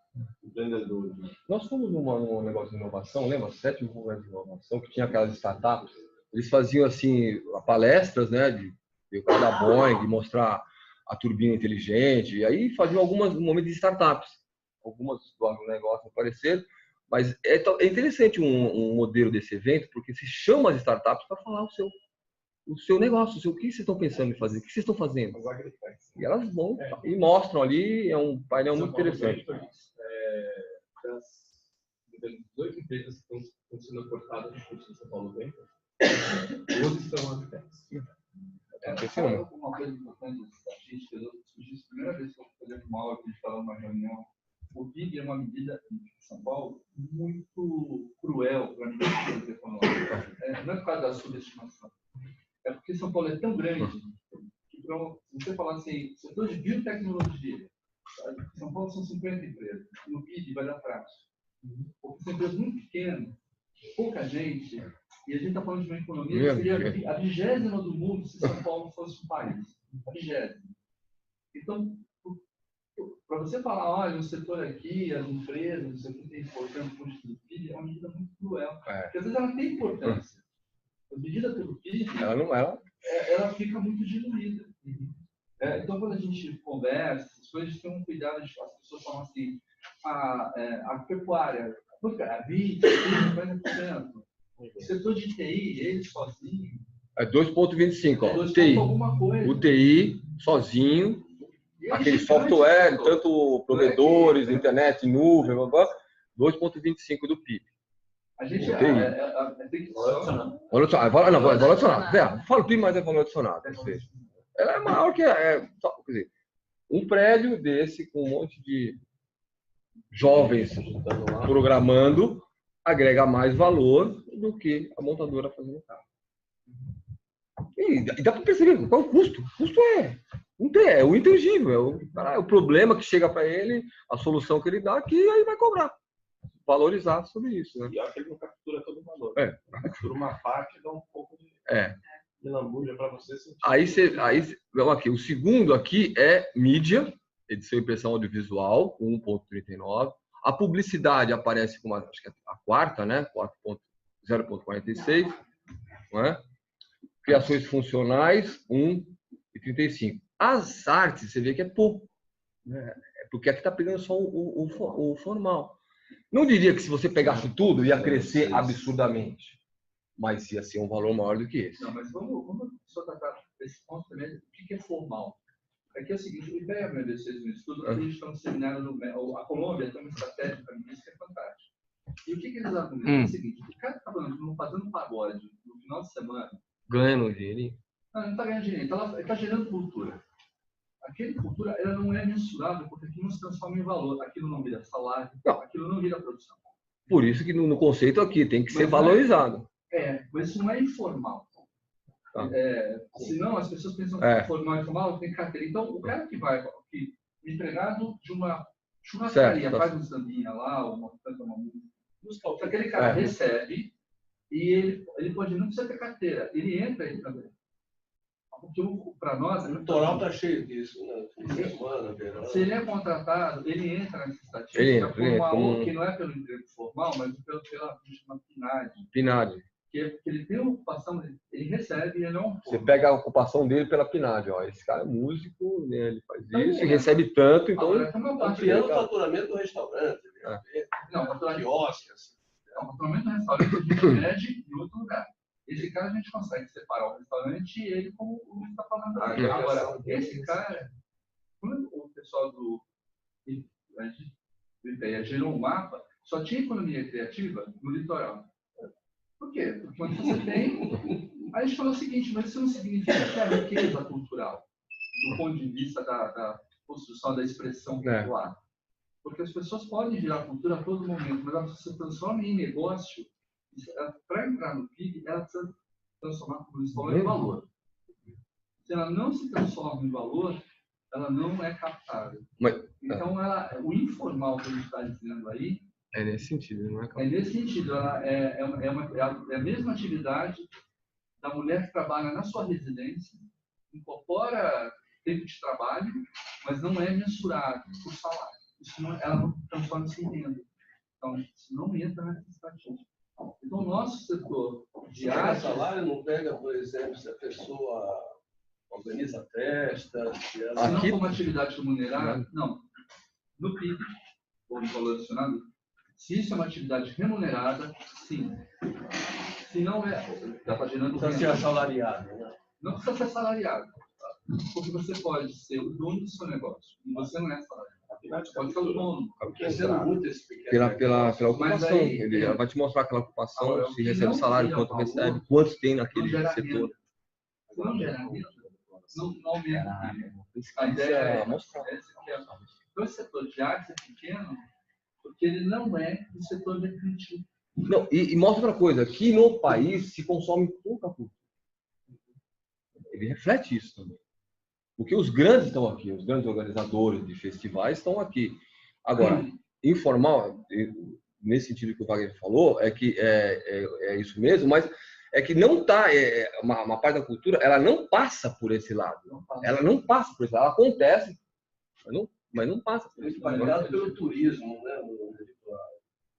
empreendedores. Né? Nós fomos num negócio de inovação, lembra? 7º congresso de inovação, que tinha aquelas startups. Eles faziam assim palestras, né, de o cara da Boeing, mostrar a turbina inteligente, e aí faziam alguns momentos de startups. Algumas do agronegócio apareceram, mas é interessante um modelo desse evento, porque se chama as startups para falar o seu negócio, o que vocês estão pensando em fazer, o que vocês estão fazendo. E elas vão e mostram ali, é um painel muito interessante. Das 18 empresas que estão sendo aportadas no curso de São Paulo Venture, 12 são arquitetos. Uma coisa importante das estatísticas, eu discuti isso a primeira vez que eu fui fazer uma aula que a gente estava numa reunião. O PIB é uma medida em São Paulo muito cruel para a medida econômica. Não é por causa da subestimação. É porque São Paulo é tão grande que, se você falar assim, setor de biotecnologia, sabe? São Paulo são 50 empresas, no PIB vai dar prazo. Porque são empresas muito pequenas, pouca gente, e a gente está falando de uma economia que seria a 20ª do mundo se São Paulo fosse um país. A 20ª. Então, para você falar, olha, o setor aqui, as empresas, isso aqui tem importância para o PIB, é uma medida muito cruel. Porque às vezes ela tem importância. A medida pelo PIB, ela fica muito diluída. Então, quando a gente conversa, essas coisas, tem um cuidado de as pessoas falam assim, a pecuária, a 20%, 40%. O setor de TI, ele sozinho... É 2,25, TI. Alguma coisa. O TI, sozinho, aquele software, tanto provedores, internet, nuvem, 2,25 do PIB. A gente tem que valor adicionado. Fala o PIB, mas é valor adicionado. Ela é maior que... quer dizer, um prédio desse com um monte de jovens programando agrega mais valor do que a montadora fazendo o carro. E dá para perceber qual é o custo. O custo é o intangível, é o problema que chega para ele, a solução que ele dá, que aí vai cobrar. Valorizar sobre isso. Né? E olha que ele não captura todo o valor. Captura uma parte e dá um pouco de lambuja para você sentir. Vamos aqui. O segundo aqui é mídia, edição e impressão audiovisual, 1,39. A publicidade aparece como acho que a quarta, né? 0,46. Não é? Criações funcionais, 1,35. As artes, você vê que é pouco. Né? Porque aqui está pegando só o formal. Não diria que se você pegasse tudo, ia crescer absurdamente. Mas ia ser um valor maior do que esse. Não, mas vamos só tratar esse ponto também. O que é formal? Aqui é o seguinte, o IPEA vocês no estudo, a gente está no seminário a Colômbia tem uma estratégia para mim que é fantástica. E o que eles argumentam é o seguinte, o cara que está fazendo pagode no final de semana... Ganhando dinheiro? Não, não está ganhando dinheiro, ele está gerando cultura. Aquela cultura, ela não é mensurável, porque aquilo não se transforma em valor, aquilo não vira salário, aquilo não vira produção. Por isso que no conceito aqui tem que ser valorizado. Mas isso não é informal. Senão as pessoas pensam que formal tem carteira. Então, o cara que vai, empregado de uma churrascaria, faz um sambinha lá, uma música, aquele cara recebe e ele pode não precisar ter carteira, ele entra aí também. Porque para nós... O litoral está cheio disso, né? Se ele é contratado, ele entra nessa estatística que não é pelo emprego formal, mas pela PNAD. Que ele tem uma ocupação, ele recebe e ele não... Você pega a ocupação dele pela PNAD, esse cara é músico, né, ele faz isso, recebe tanto, então... Ampliando o faturamento do restaurante. Não, faturamento do restaurante a gente mede em outro lugar. Esse cara a gente consegue separar o restaurante e ele como o que está falando. Agora, esse cara, quando o pessoal do IPEA gerou um mapa, só tinha economia criativa no litoral. Por quê? Porque quando você tem... Aí a gente falou o seguinte, mas isso não significa que a riqueza cultural, do ponto de vista da construção da expressão popular. Porque as pessoas podem gerar cultura a todo momento, mas ela se transforma em negócio. Para entrar no PIB, ela precisa transformar, como eles falam, em valor. Se ela não se transforma em valor, ela não é captável. Então, o informal que a gente está dizendo aí... É nesse sentido, não é? É nesse sentido. Ela é a mesma atividade da mulher que trabalha na sua residência, incorpora tempo de trabalho, mas não é mensurado por salário. Ela não transforma-se em renda. Então, isso não entra nessa estatística. Então, o nosso setor de arte... salário não pega, por exemplo, se a pessoa organiza festas. Se não for uma atividade remunerada, não. No PIB, ou no valor adicionado, se isso é uma atividade remunerada, sim. Se não é, já está gerando... Precisa ser assalariado, né? Não precisa ser assalariado. Porque você pode ser o dono do seu negócio. E você não é assalariado. Você pode ser o dono. Pela ocupação. Ela vai te mostrar aquela ocupação, se recebe salário, quanto recebe, quantos tem naquele setor. Não gera renda, não aumenta. A ideia é mostrar. Então, esse setor de artes é pequeno porque ele não é o setor mercantil. Não, e mostra outra coisa, que no país se consome pouca cultura. Ele reflete isso também. Porque os grandes estão aqui, os grandes organizadores de festivais estão aqui. Agora, informal, nesse sentido que o Wagner falou, é que é isso mesmo, mas é que não está, uma parte da cultura, ela não passa por esse lado. Ela não passa por esse lado, ela acontece, mas não passa por esse lado. Espalhado pelo turismo, né?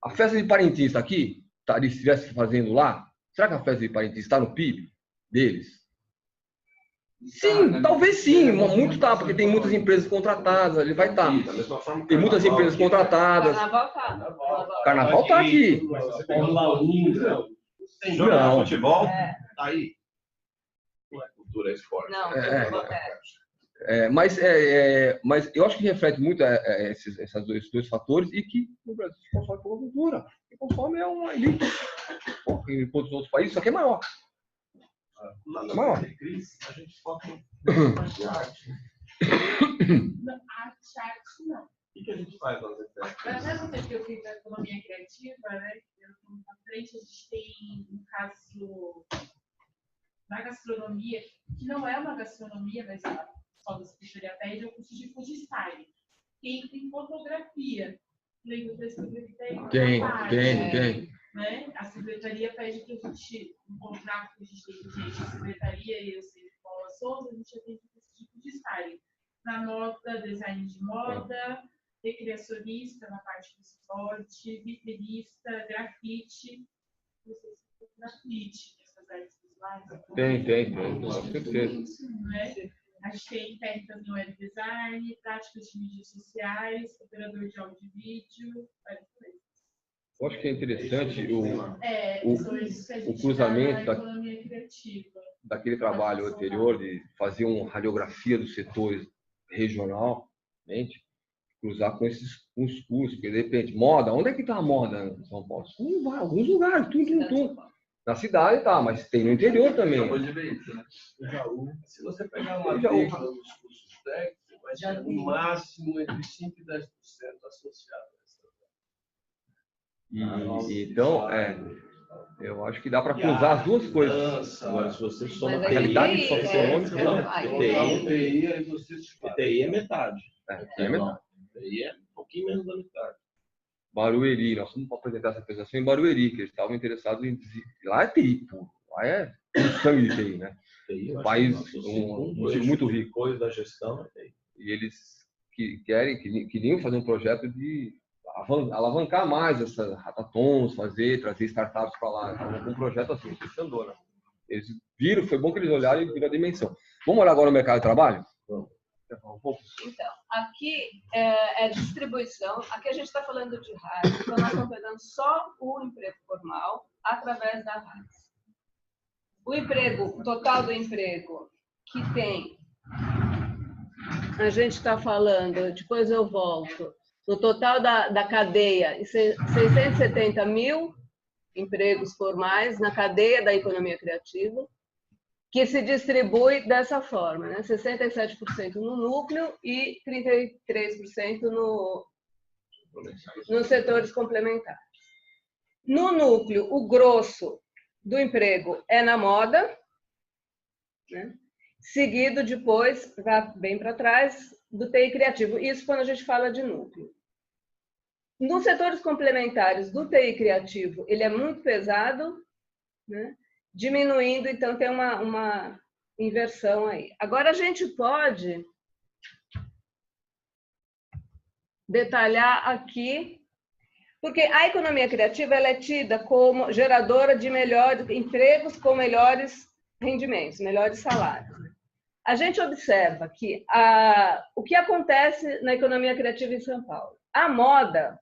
A festa de Parintins está aqui? Se estivesse fazendo lá? Será que a festa de Parintins está no PIB deles? Sim, talvez sim. Muito tá, porque tem muitas empresas contratadas, ele vai estar. Tem muitas empresas contratadas. Carnaval está aqui. Tem jogo de futebol? Tá aí. Não é cultura, é esporte. Não, mas eu acho que reflete muito esses dois fatores e que no Brasil se consome pouca cultura. Quem consome é uma elite. Em todos os outros países, isso aqui é maior. Lá na crise, a gente foca em arte. Arte não. O que a gente faz nas ETEC? Mas ao mesmo tempo que eu fiz a economia criativa, né? Na frente a gente tem um caso na gastronomia, que não é uma gastronomia, mas a escola da Secretaria pede, é o curso de food style. Tem fotografia. Lembra da Secretaria? Tem. Né? A Secretaria pede para a gente, um contrato que a gente tem com a Secretaria e eu sei com a Souza, a gente atende curso de food style. Na moda, design de moda, recreacionista na parte do esporte, vitrinista, grafite. Não sei se tem grafite nessas artes visuais. Tem, com certeza. Né? A gente tem técnicas no web design, práticas de mídias sociais, operador de áudio e vídeo, várias coisas. Eu acho que é interessante o cruzamento daquele trabalho anterior de fazer uma radiografia dos setores regionalmente, cruzar com esses cursos, porque de repente, moda, onde é que está a moda em São Paulo? Em alguns lugares, tudo. Na cidade tá, mas tem no interior também. Se você pegar uma década dos cursos técnicos, vai ter no máximo entre 5% e 10% associado. Então, eu acho que dá para cruzar as duas coisas. Agora, se você soma a realidade socioeconômica, PTI é metade. PTI é um pouquinho menos da metade. Barueri, nós vamos apresentar essa apresentação em Barueri, que eles estavam interessados em... Lá é TI, pô. Lá é sangue de TI, né? Um país muito rico. Coisa da gestão. E eles queriam fazer um projeto de alavancar mais essas hackathons, trazer startups para lá. Então, um projeto assim, que andou, né? Eles viram, foi bom que eles olharam e viram a dimensão. Vamos olhar agora o mercado de trabalho? Então, aqui é distribuição. Aqui a gente está falando de RAIS, então nós estamos pegando só o emprego formal através da RAIS. O total do emprego que tem, a gente está falando, depois eu volto, no total da cadeia, 670 mil empregos formais na cadeia da economia criativa, que se distribui dessa forma, né? 67% no núcleo e 33% nos setores complementares. No núcleo, o grosso do emprego é na moda, né? Seguido depois, bem para trás, do TI criativo. Isso quando a gente fala de núcleo. Nos setores complementares do TI criativo, ele é muito pesado, né? Diminuindo, então tem uma inversão aí. Agora a gente pode detalhar aqui, porque a economia criativa ela é tida como geradora de melhores empregos com melhores rendimentos, melhores salários. a gente observa que o que acontece na economia criativa em São Paulo? A moda,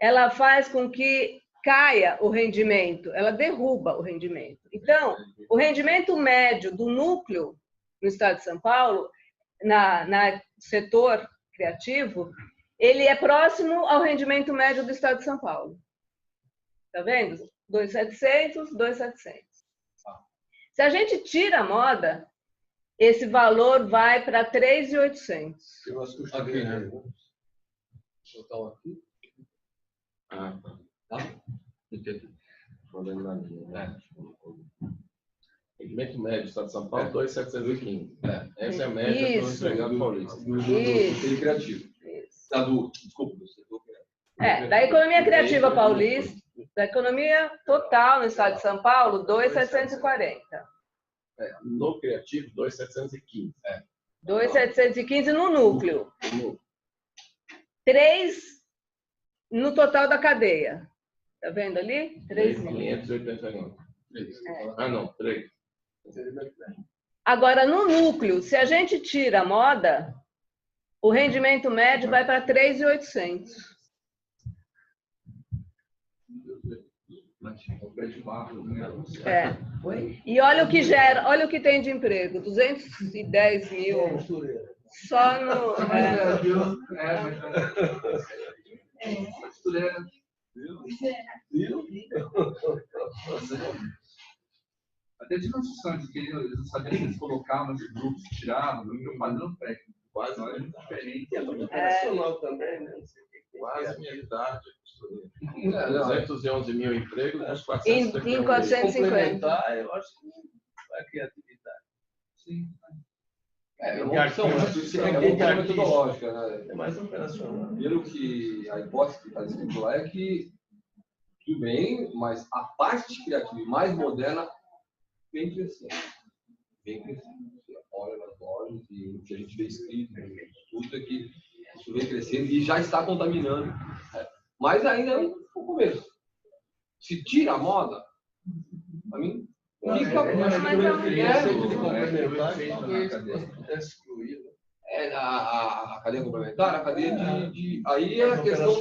ela faz com que caia o rendimento, ela derruba o rendimento. Então, o rendimento médio do núcleo no estado de São Paulo, na setor criativo, ele é próximo ao rendimento médio do estado de São Paulo. Tá vendo? 2.700, 2.700. Se a gente tira a moda, esse valor vai para 3.800. Aqui, né? Total aqui. Ah, Tá? Entendi. mandando na minha. Rendimento médio do Estado de São Paulo, 2.715. Essa é a média do empregado paulista. Do setor criativo. Desculpa, do setor criativo. Da economia criativa paulista, da economia total no estado de São Paulo, 2.740. No criativo, 2.715. 2.715 no núcleo. 3 no total da cadeia. Tá vendo ali? 3.589. Ah, não, 3. Agora, no núcleo, se a gente tira a moda, o rendimento médio vai para 3.800. E olha o que gera, olha o que tem de emprego, 210 mil só no... Até de discussão de que eles não sabiam se eles colocavam nos grupos, tiravam, porque o padrão técnico quase é muito diferente. É internacional também, né? Quase minha idade. 211 mil empregos, uns 450. Em 450. Complementar, eu acho que a criatividade. Sim. É uma opção, é metodológica, né? É mais operacional. Pelo que a hipótese que está escrito lá é que tudo bem, mas a parte criativa mais moderna vem crescendo. Vem crescendo. Você olha nas lojas e o que a gente vê escrito, tudo é que isso vem crescendo e já está contaminando. Mas ainda é o começo. Se tira a moda, para mim, fica a cadeia complementar, a cadeia de. Aí é a questão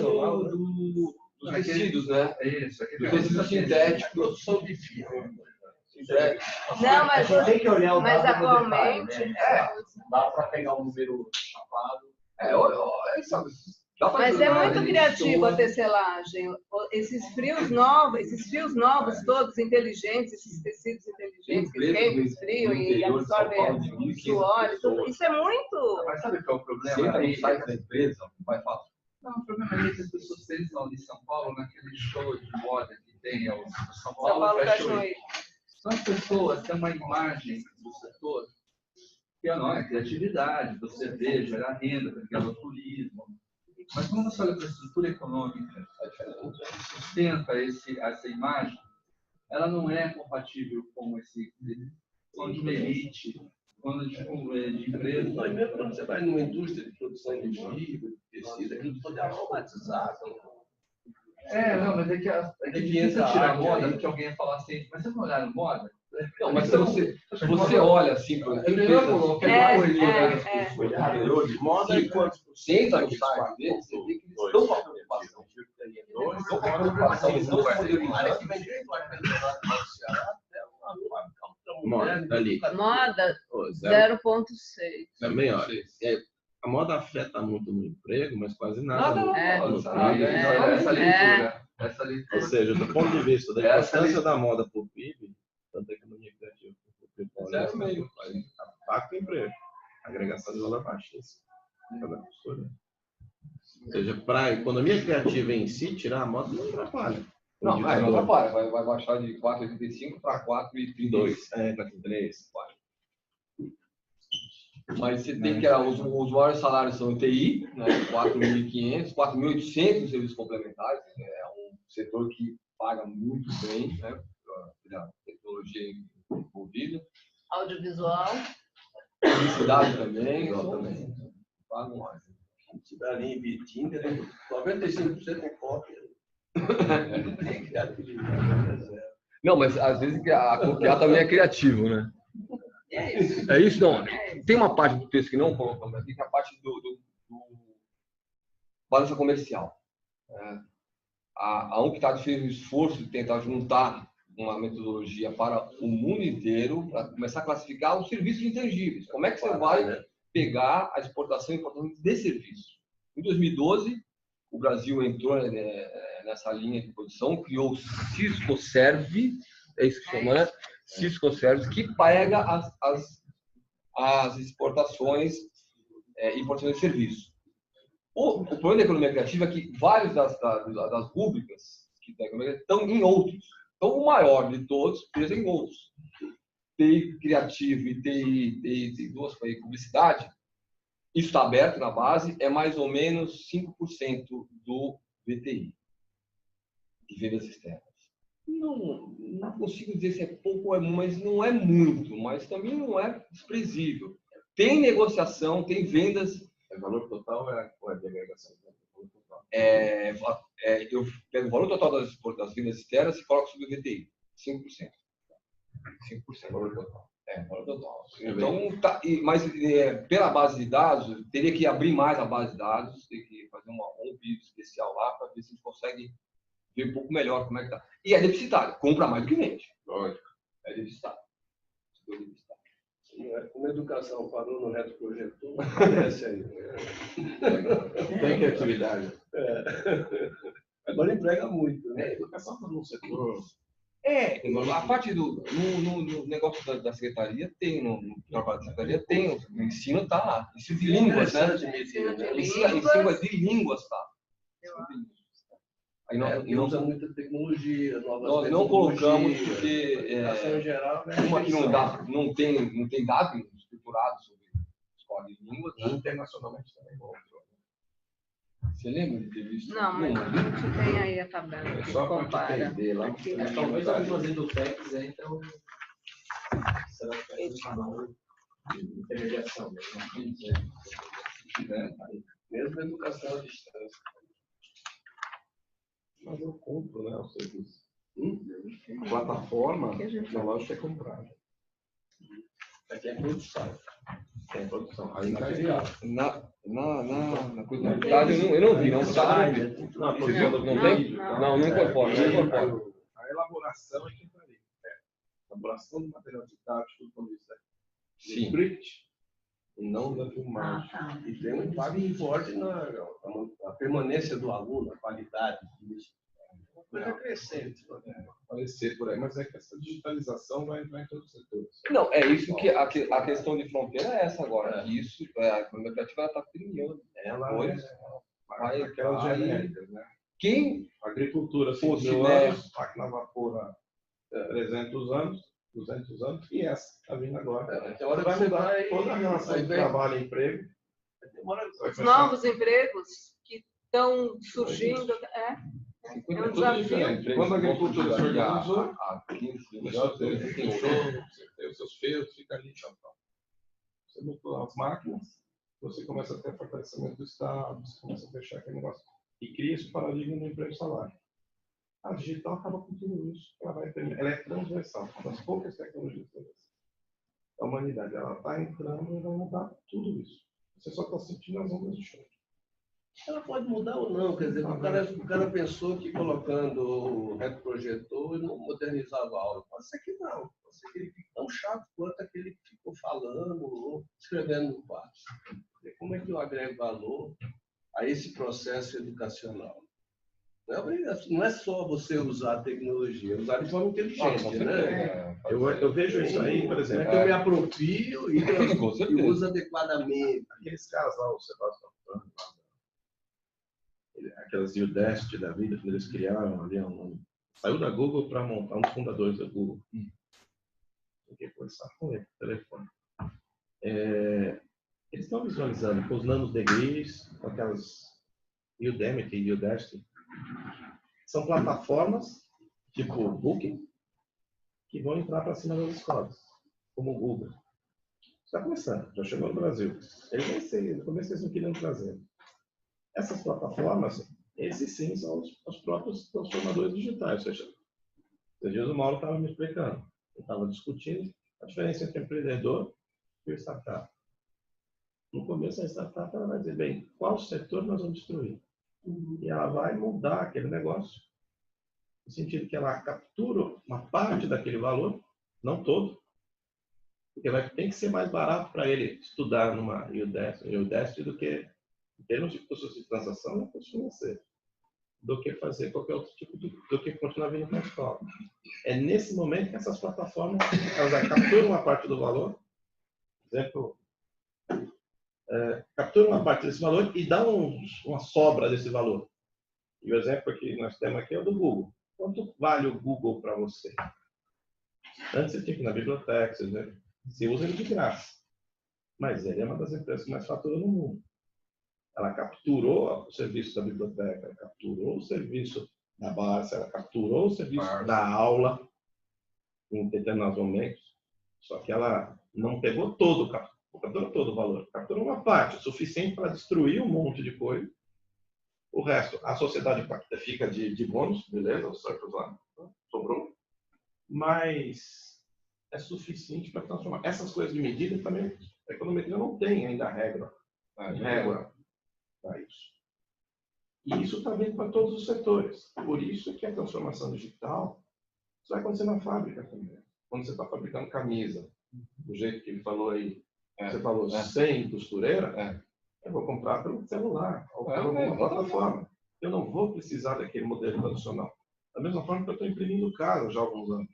dos tecidos, né? Dos tecidos sintéticos. Produção de fio. Não, mas tem que olhar o mas dado no atualmente detalhe, né? Dá para pegar um número chapado. Sabe? Mas é muito criativo a tecelagem. Esses fios novos todos inteligentes, esses tecidos inteligentes que queimam, esfriam e absorvem suor. Isso é muito... Mas sabe qual é o problema? Senta no site da empresa, vai fácil. Não, o problema é que as pessoas pensam de São Paulo naquele show de moda que tem o São São Paulo Paulo Fashion Fashion Week. Então as pessoas têm uma imagem do setor que não é criatividade, você vê, gerar renda, porque é o turismo. Mas quando você olha para a estrutura econômica que sustenta essa imagem, ela não é compatível com esse de uma elite, de empresa. Não, e mesmo quando você vai numa indústria de produção de fibra, de tecido, aquilo tudo é automatizado. Não, mas é que difícil tirar a moda, porque alguém ia falar assim, mas vocês não olharam moda? Não, mas se você olha assim, por exemplo, Moda e quantos por senta no site deles, você vê que eles estão com a preocupação. Eles estão com a preocupação, eles estão Moda ali. Moda 0,6. Também, olha. A moda afeta muito no emprego, mas quase nada no Essa leitura. Ou seja, do ponto de vista da importância da moda para o PIB, tanto a economia criativa quanto o PIB, impacta o emprego. A agregação de valor baixíssima. Ou seja, para a economia criativa em si, tirar a moda não atrapalha. Não atrapalha. Vai baixar de 4,85 para 4,32. Para 3, 4. Mas você tem que os maiores salários são TI, né? 4.500, 4.800 serviços complementares. É um setor que paga muito bem, né? Pela tecnologia envolvida. Audiovisual. Publicidade também, exatamente. Pagam mais. Se dá ali em Bitinga, 95% é cópia. Tem criatividade. Não, mas às vezes a copiar também é criativo, né? É isso. É isso? Não. Tem uma parte do texto que não colocamos aqui, que é a parte do balança comercial. A UNCTAD fez um esforço de tentar juntar uma metodologia para o mundo inteiro, para começar a classificar os serviços intangíveis. Como é que você vai pegar a exportação e importação de serviços? Em 2012, o Brasil entrou nessa linha de produção, criou o Ciscoserv, é isso que chama, né? Ciscoserv, que pega as exportações e importações de serviços. O problema da economia criativa é que várias das rúbricas da economia estão em outros. Então, o maior de todos, preso em outros. TI criativo e TI duas para publicidade, isso está aberto na base, é mais ou menos 5% do VTI, de vendas externas. Não consigo dizer se é pouco ou é muito, mas não é muito, mas também não é desprezível. Tem negociação, tem vendas. É valor total ou é de agregação? Eu pego o valor total das vendas externas e coloco sobre o VTI. 5%. 5% valor total. Valor total. Então, mas pela base de dados, teria que abrir mais a base de dados, teria que fazer um vídeo especial lá para ver se a gente consegue ver um pouco melhor como é que está. E é deficitário, compra mais do que vende. Lógico. É deficitário. Uma educação parou no retroprojetor, aparece aí. Tem criatividade. Agora emprega muito, né? A educação está no setor. A parte do no negócio da secretaria tem, no trabalho da secretaria tem, o ensino está lá. Ensino de línguas, né? Ensino de línguas, tá? Aí nós usa muita tecnologia, nós não colocamos porque em geral, uma que não tem dados estruturados sobre escola de línguas, né? Internacionalmente também bom. Você lembra de ter visto? Não, mas a gente tem aí a tabela. É só para entender lá. Talvez algumas edutechs então será que vai ser chamado de intermediação mesmo a educação à distância. Mas eu compro, né, o serviço. A plataforma tecnológica é comprada. Aqui é produção. Tem produção. Aí Na coisa da unidade eu não vi, não. Não incorpora. A elaboração é que entraria. Elaboração do material didático do ponto de vista do script e não da filmagem. E tem um impacto forte na permanência do aluno, a qualidade disso. Coisa crescente. Aparecer por aí, mas é que essa digitalização vai entrar em todos os setores. Não, é isso que a questão de fronteira é essa agora. Isso, a economia criativa está terminando. Ela vai aquelas genéricas, né? Quem agricultura 5.000 anos, máquina a vapor 300 anos, 200 anos, e essa está vindo agora. Tem hora vai que mudar vai, toda a relação de trabalho e emprego. Os novos empregos que estão surgindo. É um desafio. Quando a agricultura se organizou, tem tem os seus feios, fica ali, Você botou as máquinas, você começa a ter fortalecimento do Estado, você começa a fechar aquele negócio. E cria esse paradigma do emprego e salário. A digital acaba com tudo isso. Ela é transversal, uma das poucas tecnologias da humanidade. Ela está entrando e vai mudar tudo isso. Você só está sentindo as ondas de choque. Ela pode mudar ou não, quer dizer, o cara pensou que colocando o retroprojetor não modernizava a aula. Pode ser que não, pode ser que ele fique tão chato quanto aquele que ficou falando ou escrevendo no quadro. Como é que eu agrego valor a esse processo educacional? Não é só você usar a tecnologia, usar de forma inteligente, né? Eu vejo isso aí, por exemplo. Como é que eu me aproprio e uso adequadamente. Aqueles caras lá, o Sebastião, aquelas Udacity da vida, quando eles criaram ali saiu da Google para montar um dos fundadores da Google. Tem que conversar com ele, telefone. Eles estão visualizando com os nanos-degrees, com aquelas Udemy e Udacity. São plataformas tipo Booking que vão entrar para cima das escolas, como o Google. Está começando, já chegou no Brasil. Eles nem sei, no começo eles não queriam trazer. Essas plataformas, esses sim são os próprios transformadores digitais. Ou seja, esses dias o Mauro estava me explicando. Eu estava discutindo A diferença entre empreendedor e startup. No começo, a startup ela vai dizer, bem, qual setor nós vamos destruir? E ela vai mudar aquele negócio, no sentido que ela captura uma parte daquele valor, não todo, porque tem que ser mais barato para ele estudar numa Udacity do que, em termos de custos de transação, e custo financeiro, do que fazer qualquer outro tipo do que continuar vindo para a escola. É nesse momento que essas plataformas elas capturam uma parte do valor, por exemplo, capturam uma parte desse valor e dão uma sobra desse valor. E o exemplo que nós temos aqui é o do Google. Quanto vale o Google para você? Antes você tinha que ir na biblioteca, você usa ele de graça. Mas ele é uma das empresas que mais fatura no mundo. Ela capturou o serviço da biblioteca, ela capturou o serviço da Barça, ela capturou o serviço da aula em determinados momentos. Só que ela não pegou capturou todo o valor. Capturou uma parte, o suficiente para destruir um monte de coisa. O resto, a sociedade fica de bônus, beleza, os circos lá, sobrou. Mas é suficiente para transformar. Essas coisas de medida também, a econometria não tem ainda régua para isso. E isso está vindo para todos os setores. Por isso que a transformação digital vai acontecer na fábrica também. Quando você está fabricando camisa, do jeito que ele falou aí, você falou sem costureira, eu vou comprar pelo celular, ou pela alguma plataforma. Eu não vou precisar daquele modelo tradicional. Da mesma forma que eu estou imprimindo casa já há alguns anos.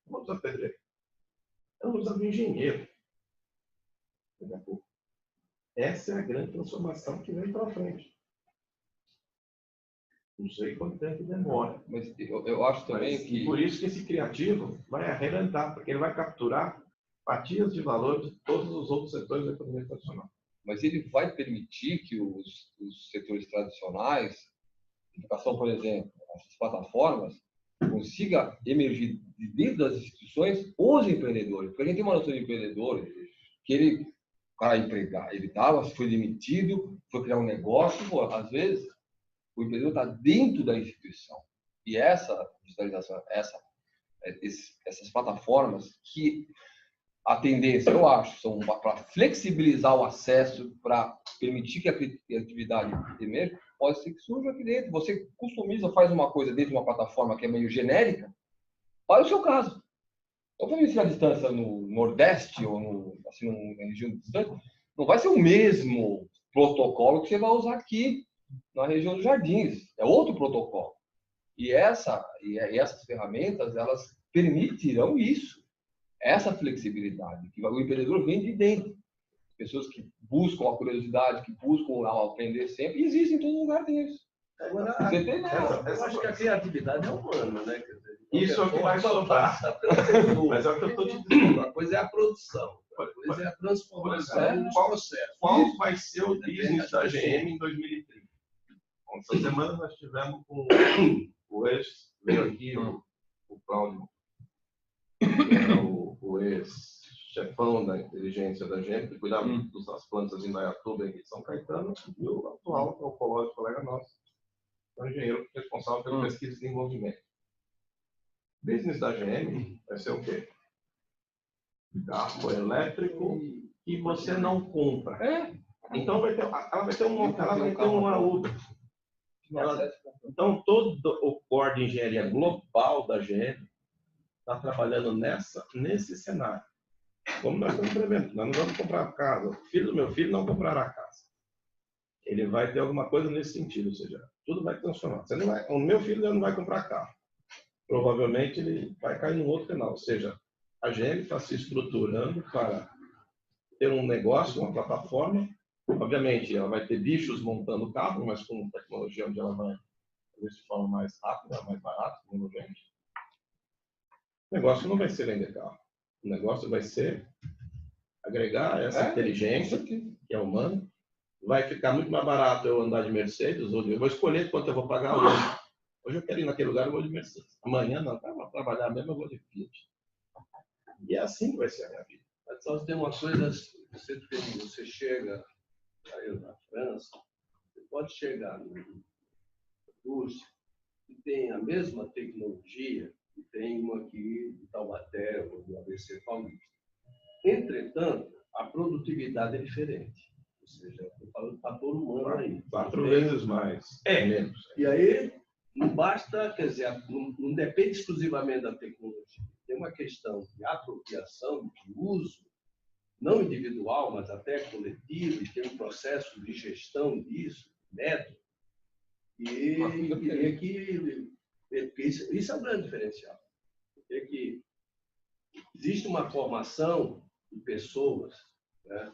Eu não vou precisar de pedreiro. Eu não vou precisar de engenheiro. Essa é a grande transformação que vem para frente. Não sei quanto tempo demora. Mas eu acho também que... Por isso que esse criativo vai arrebentar, porque ele vai capturar fatias de valor de todos os outros setores da economia tradicional. Mas ele vai permitir que os setores tradicionais, educação, por exemplo, essas plataformas, consiga emergir de dentro das instituições os empreendedores. Porque a gente tem uma noção de empreendedor que ele foi demitido, foi criar um negócio, às vezes o empreendedor está dentro da instituição. E essa digitalização, essas plataformas que a tendência, eu acho, são para flexibilizar o acesso, para permitir que a criatividade emerja, pode ser que surja aqui dentro. Você customiza, faz uma coisa dentro de uma plataforma que é meio genérica, para o seu caso. Então, para mim, se a distância no Nordeste ou numa região distante, não vai ser o mesmo protocolo que você vai usar aqui na região dos Jardins. É outro protocolo. E essas ferramentas, elas permitirão isso. Essa flexibilidade, que o empreendedor vem de dentro. Pessoas que buscam a curiosidade, que buscam aprender sempre, e existe em todo lugar disso. Agora, eu acho que a criatividade é humana, né? Quer dizer, isso é o que vai sobrar. Mas é o que eu estou te dizendo. Uma coisa é a produção, outra coisa é a transformação dos processos. Qual vai ser o business da GM em 2030? Essa semana nós tivemos com o ex, veio aqui o Cláudio, o ex-chefão da inteligência da GM, que cuidava das plantas em Indaiatuba e em São Caetano, e o atual antropólogo, colega nosso, o engenheiro responsável pela pesquisa e desenvolvimento. O business da GM vai ser o quê? Carro elétrico que você não compra. Então ela vai ter uma Uber. Então todo o core de engenharia global da GM está trabalhando nesse cenário. Como nós estamos prevendo, nós não vamos comprar casa. O filho do meu filho não comprará casa. Ele vai ter alguma coisa nesse sentido, ou seja, tudo vai transformar. O meu filho não vai comprar carro. Provavelmente ele vai cair num outro canal. Ou seja, a GM está se estruturando para ter um negócio, uma plataforma. Obviamente, ela vai ter bichos montando o carro, mas com tecnologia onde ela vai fazer de forma mais rápida, mais barata, menos gente. O negócio não vai ser vender carro. O negócio vai ser agregar essa inteligência, que é humana. Vai ficar muito mais barato eu andar de Mercedes, ou eu vou escolher quanto eu vou pagar hoje. Hoje eu quero ir naquele lugar, eu vou de Mercedes. Amanhã, não, para trabalhar mesmo, eu vou de Fiat. E é assim que vai ser a minha vida. Mas só tem uma coisa, você chega aí na França, você pode chegar na Rússia, que tem a mesma tecnologia, e tem uma aqui em Taubaté, ou no ABC Paulista. Entretanto, a produtividade é diferente. Ou seja, estou falando do fator humano aí. 4 vezes mais. Menos. E aí, não basta, quer dizer, não depende exclusivamente da tecnologia. Tem uma questão de apropriação, de uso, não individual, mas até coletivo, e tem um processo de gestão disso, método. E diria que isso é um grande diferencial. É que existe uma formação de pessoas, né,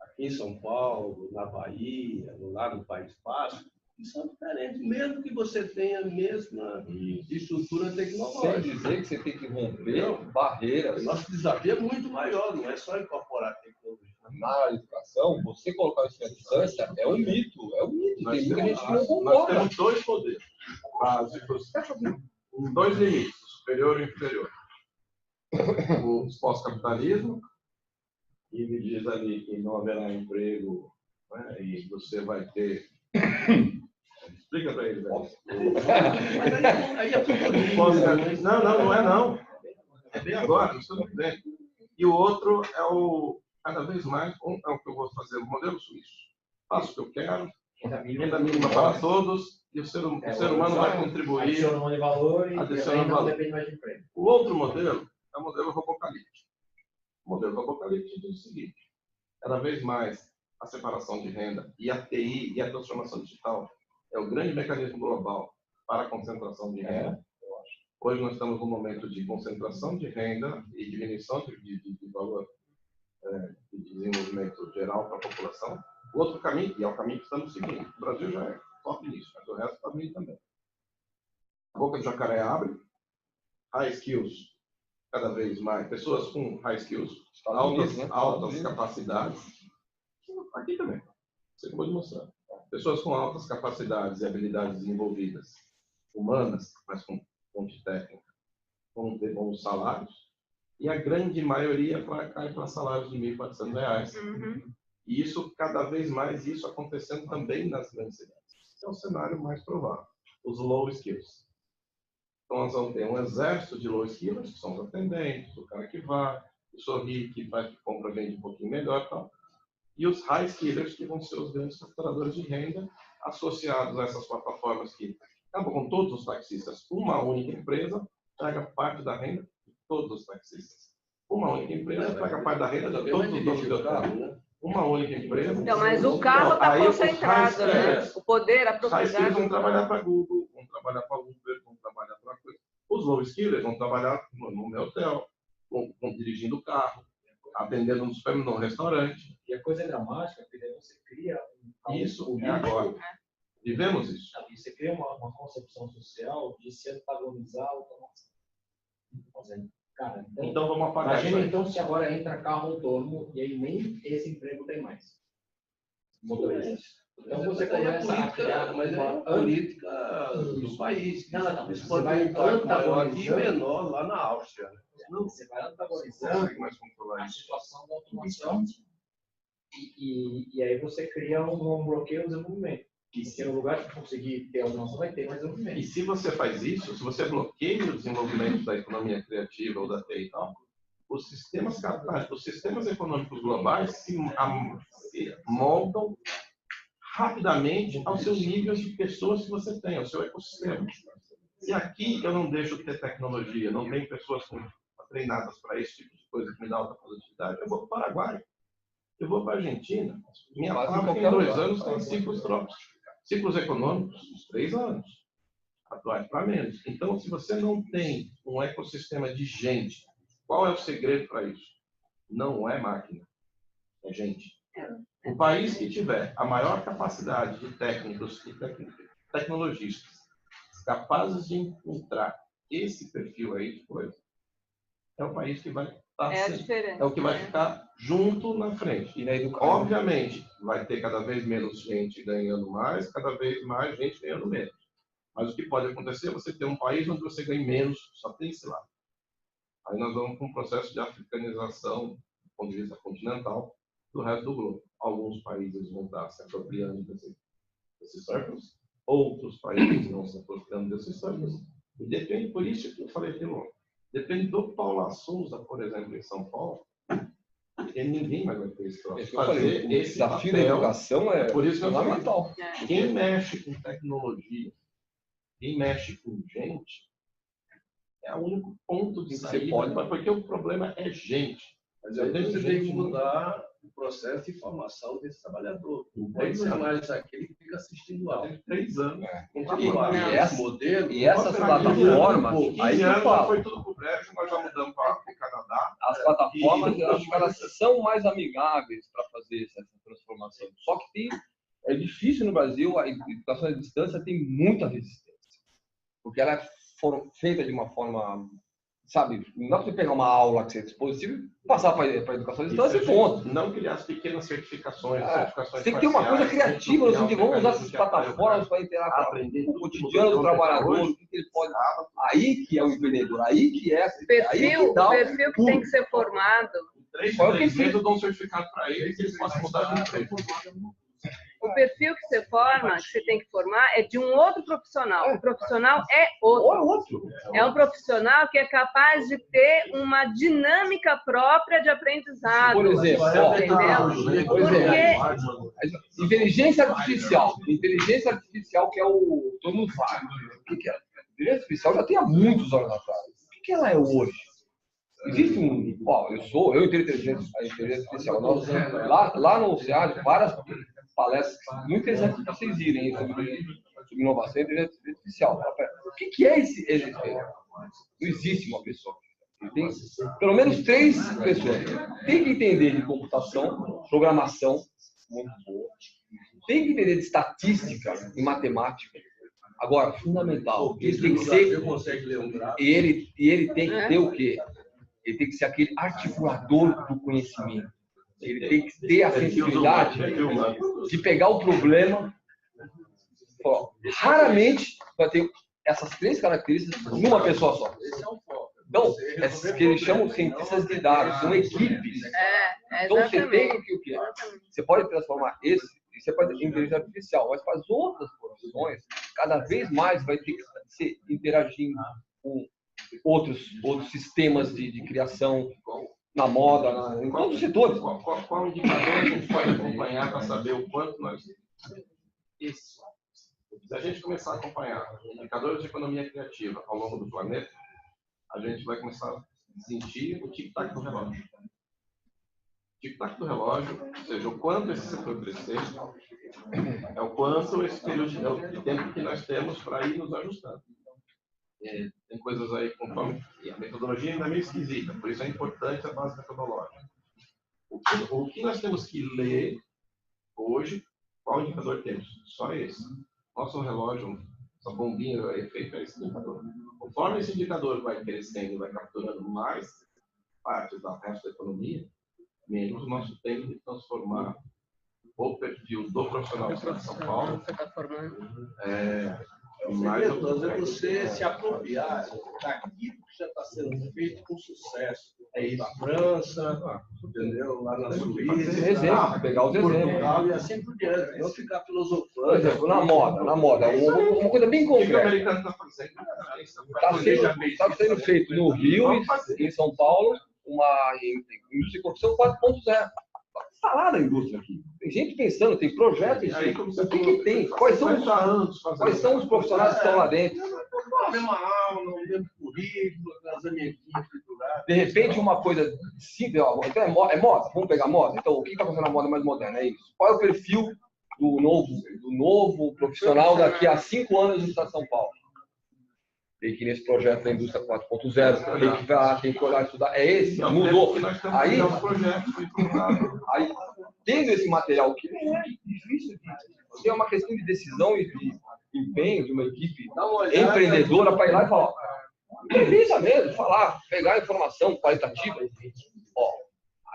aqui em São Paulo, na Bahia, lá no País Basco, que são diferentes, mesmo que você tenha a mesma estrutura Sem tecnológica. dizer que você tem que romper barreiras. O nosso desafio é muito maior, não é só incorporar tecnologia. Na educação, você colocar isso à distância é um mito. É um mito. Nós Tem muita gente que não nós concorda. temos 2 poderes básicos, 2 limites, superior e inferior. O pós-capitalismo, que me diz ali que não haverá emprego, né, e você vai ter... Explica para ele, velho. Aí é futurismo. Não é não. É bem agora, não estou dizendo. E o outro é o, cada vez mais, é o que eu vou fazer, o modelo suíço. Faço o que eu quero, renda mínima para todos, e o ser humano vai contribuir. Adicionando valor e adicionando valor. depende mais de emprego. O outro modelo é o modelo robocalíptico. O modelo robocalíptico diz o seguinte: cada vez mais a separação de renda e a TI e a transformação digital é o grande mecanismo global para a concentração de renda. Hoje nós estamos num momento de concentração de renda e diminuição de valor de desenvolvimento geral para a população. O outro caminho, e é o caminho que estamos seguindo, o Brasil já é top nisso, mas o resto está vindo também. A boca do jacaré abre, high skills, cada vez mais, pessoas com high skills, altas capacidades, aqui também, você acabou de mostrar. Pessoas com altas capacidades e habilidades desenvolvidas, humanas, mas com fonte técnica, vão ter bons salários, e a grande maioria cai para salários de R$ 1.400. E isso, cada vez mais, isso acontecendo também nas grandes cidades. É o cenário mais provável. Os low skills. Então, nós vamos ter um exército de low skills, que são os atendentes, o cara que vai, que sorri, que faz, que compra, vende um pouquinho melhor e tal. E os high skillers, que vão ser os grandes capturadores de renda, associados a essas plataformas que acabam com todos os taxistas. Uma única empresa pega parte da renda de todos os taxistas. Uma única empresa pega parte da renda de todos os donos do carro. Uma única empresa. Então, mas o carro está concentrado, né? O poder, a propriedade. Os high skillers vão trabalhar para a Google, vão trabalhar para a Uber, vão trabalhar para coisa. Os low skillers vão trabalhar no meu hotel, vão dirigindo o carro, atendendo no restaurante. E a coisa é dramática, porque daí você cria isso é agora. Vivemos isso. Você cria uma concepção social de se antagonizar a automação. Cara, então vamos apagar. Imagina então se agora entra carro autônomo e aí nem esse emprego tem mais. Motorista. Então você começa a criar, mas é a política do país. Não. Você vai maior aqui e menor lá na Áustria. Não, você vai antagonizando a situação da automação e aí você cria um bloqueio do desenvolvimento. E se no lugar de conseguir ter automação, vai ter mais desenvolvimento. E se você faz isso, se você bloqueia o desenvolvimento da economia criativa ou da TI e tal, os sistemas capitais, os sistemas econômicos globais se moldam rapidamente ao seu nível de pessoas que você tem, ao seu ecossistema. E aqui eu não deixo de ter tecnologia, não tenho pessoas treinadas para esse tipo de coisa que me dá alta produtividade. Eu vou para o Paraguai, eu vou para a Argentina. Minha fábrica em 2 anos tem ciclos econômicos, uns 3 anos. Atuais para menos. Então, se você não tem um ecossistema de gente, qual é o segredo para isso? Não é máquina, é gente. O país que tiver a maior capacidade de técnicos e tecnologistas capazes de encontrar esse perfil aí de coisa, é o país que vai estar é o que vai ficar junto na frente. E na educação, obviamente, vai ter cada vez menos gente ganhando mais, cada vez mais gente ganhando menos. Mas o que pode acontecer é você ter um país onde você ganha menos, só tem esse lado. Aí nós vamos para um processo de africanização, do ponto de vista continental, do resto do globo. Alguns países vão estar se apropriando desses surplus, outros países vão se apropriando desses surplus, E depende, por isso que eu falei de novo, depende do Paula Souza, por exemplo, em São Paulo, porque ninguém mais vai ter esse troço. Fazer esse desafio da educação é por isso que fundamental. Quem mexe com tecnologia, quem mexe com gente, é o único ponto de saída, porque o problema é gente. Mas aí você tem que mudar o processo de formação desse trabalhador. Não pode ser mais aquele que fica assistindo aula. 3 anos. E essas plataformas, aí eu falo, foi tudo pro Brasil, nós já mudamos para o Canadá. as plataformas, eu acho que elas são mais amigáveis para fazer essa transformação. Só que é difícil no Brasil, a educação à distância tem muita resistência. Porque ela é feita de uma forma, sabe, não dá para você pegar uma aula que seja dispositiva e passar para a educação à distância e ponto. Não criar as pequenas certificações, tem que ter uma coisa criativa, no sentido de vamos usar essas plataformas para interagir com o cotidiano do trabalhador, o que ele pode. Aí que é o empreendedor, aí que é. O perfil que tem que ser formado. 3 meses eu dou um certificado para eles e eles possam mudar de emprego. O perfil que você forma, que você tem que formar, é de um outro profissional. O profissional é outro. É um profissional que é capaz de ter uma dinâmica própria de aprendizado. Por exemplo, inteligência artificial. Inteligência artificial que é o... Todo mundo fala. O que é? Inteligência artificial já tem há muitos anos atrás. O que ela é hoje? Existe eu entendo a inteligência artificial. Lá no SEAD, várias palestras muito interessantes para vocês irem sobre inovação e inteligência artificial. O que é esse? Não existe uma pessoa. Tem pelo menos 3 pessoas. Tem que entender de computação, programação, muito boa. Tem que entender de estatística e matemática. Agora, fundamental. Ele tem que ser. E ele tem que ter o quê? Ele tem que ser aquele articulador do conhecimento. Ele tem que ter a sensibilidade de pegar o problema. Raramente vai ter essas 3 características numa pessoa só. Então, essas que eles chamam de cientistas de dados, são equipes. Então, você tem o que é? Você pode transformar você pode ter inteligência artificial, mas para as outras profissões, cada vez mais vai ter que ser interagindo com outros sistemas de criação, na moda, em todos os setores. Qual indicador a gente pode acompanhar para saber o quanto nós... Se a gente começar a acompanhar indicadores de economia criativa ao longo do planeta, a gente vai começar a sentir o tic-tac do relógio. O tic-tac do relógio, ou seja, o quanto esse setor crescer, é o quanto esse período de tempo que nós temos para ir nos ajustando. Tem coisas aí conforme a metodologia ainda é meio esquisita, por isso é importante a base metodológica. O que nós temos que ler hoje, qual indicador temos? Só esse. Nosso relógio, essa bombinha é feita para esse indicador. Conforme esse indicador vai crescendo, vai capturando mais parte da resto da economia, menos o nosso tempo de transformar o perfil do profissional de São Paulo. Mas é você se apropriar daquilo que já está sendo feito com sucesso. Na França, entendeu? Lá na Suíça. Pegar os exemplos. E assim por diante. Não ficar filosofando. Por exemplo, na moda. Uma coisa bem concreta. Está sendo feito no Rio e em São Paulo uma indústria de construção 4.0. Falar da indústria aqui. Tem gente pensando, tem projetos. O que tem? Quais são os profissionais que estão lá dentro? Mesma aula, o mesmo currículo, casamento estruturado. De repente, uma coisa simples. Então é moda. Vamos pegar moda? Então, o que está acontecendo na moda mais moderna? É isso. Qual é o perfil do novo profissional daqui a 5 anos no estado de São Paulo? Tem que ir nesse projeto da indústria 4.0, tem que olhar e estudar. É esse, mudou. Aí, tendo esse material que não é difícil, é uma questão de decisão e de empenho de uma equipe empreendedora para ir lá e falar. Revisa mesmo, falar, pegar a informação qualitativa.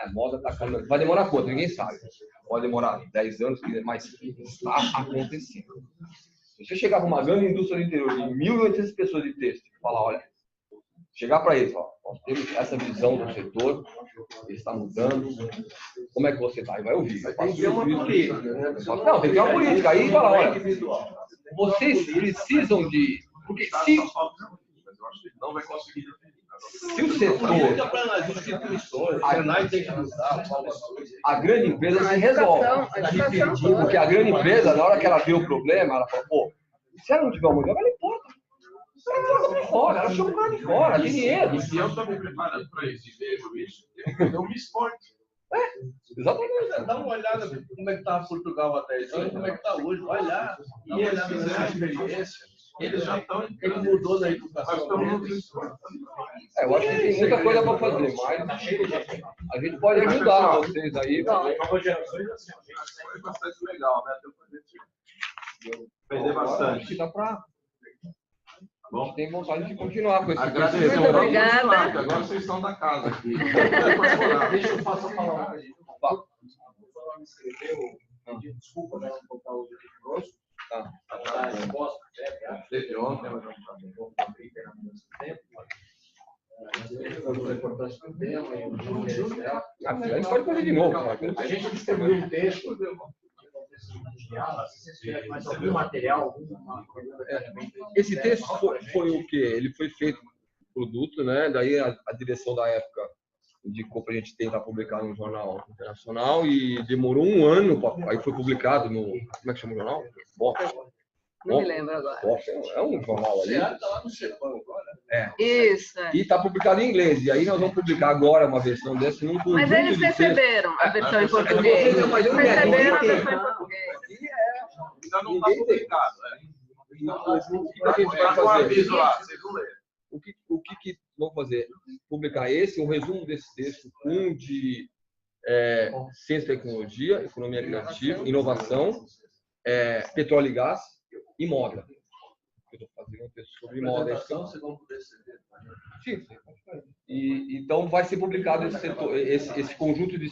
A moda está caminhando. Vai demorar quanto? Ninguém sabe. Pode demorar 10 anos, mas está acontecendo. Se você chegar para uma grande indústria do interior de 1.800 pessoas de texto e falar, olha, chegar para eles, nós temos essa visão do setor, ele está mudando, como é que você está? Aí vai ouvir. Tem que ter uma política. Não, tem que ter uma política. Aí fala, olha, vocês precisam de... Porque não vai conseguir definir. Se o setor, Para as instituições, a Senai tem que mudar a grande empresa se resolve. Porque a grande empresa, na hora que ela vê o problema, ela fala, pô, se ela não tiver uma ela importa. Ela vai fora, ela chama o cara de fora, tem dinheiro. E se eu estou me preparando para isso e vejo isso, eu me exporto. Exatamente. Dá uma olhada como é que estava Portugal há 10 anos, como é que está hoje, vai lá. E eles fizeram a experiência. Eles já estão em Ele mudou na educação. Eu acho que tem muita coisa para fazer, mas a gente pode ajudar vocês aí. Novas gerações, assim, foi bastante legal, né? Deu pra gente aprender bastante. Dá pra... Bom, tem vontade de continuar com esse agradecer. Muito obrigada. Agora vocês estão da casa aqui. Deixa eu falar uma coisa. O pessoal me escreveu, pedindo desculpa, né? Não botar hoje aqui conosco. Tá. Para dar a resposta, Desde ontem, mas não também tem no mesmo tempo. A importância do tema e o interesse dela. A gente pode fazer de novo. Cara. A gente distribuiu um texto. Mas algum material, Esse texto foi o quê? Ele foi feito produto, né? Daí a direção da época indicou para a gente tentar publicar no jornal internacional e demorou um ano, aí foi publicado no... Como é que chama o jornal? Não me lembro agora. É um jornal ali. Está lá no CEPAM agora. Isso. E está publicado em inglês. E aí nós vamos publicar agora uma versão dessa num conjunto Mas eles de receberam a versão em português. Receberam a versão em português. ainda não está publicado. O que a gente vai fazer? Vocês vão ler. O que vamos fazer? Publicar um resumo desse texto, de ciência e tecnologia, economia criativa, inovação, petróleo e gás e moda. Eu estou fazendo um texto sobre moda. Vocês vão poder receber. Sim. E então vai ser publicado esse conjunto de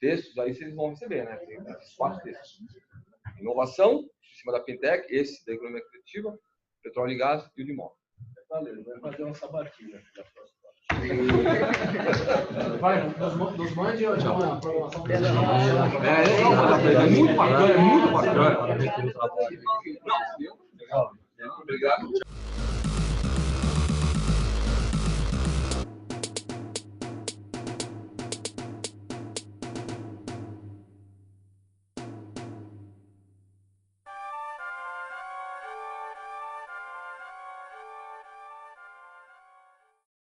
textos, aí vocês vão receber, né? Tem esses 4 textos. Inovação, em cima da Fintech, esse da economia criativa, petróleo e gás e o de moda. Valeu, vai fazer uma sabatina. Vai, nos mande a programação dele. É muito bacana, é muito bacana. Obrigado.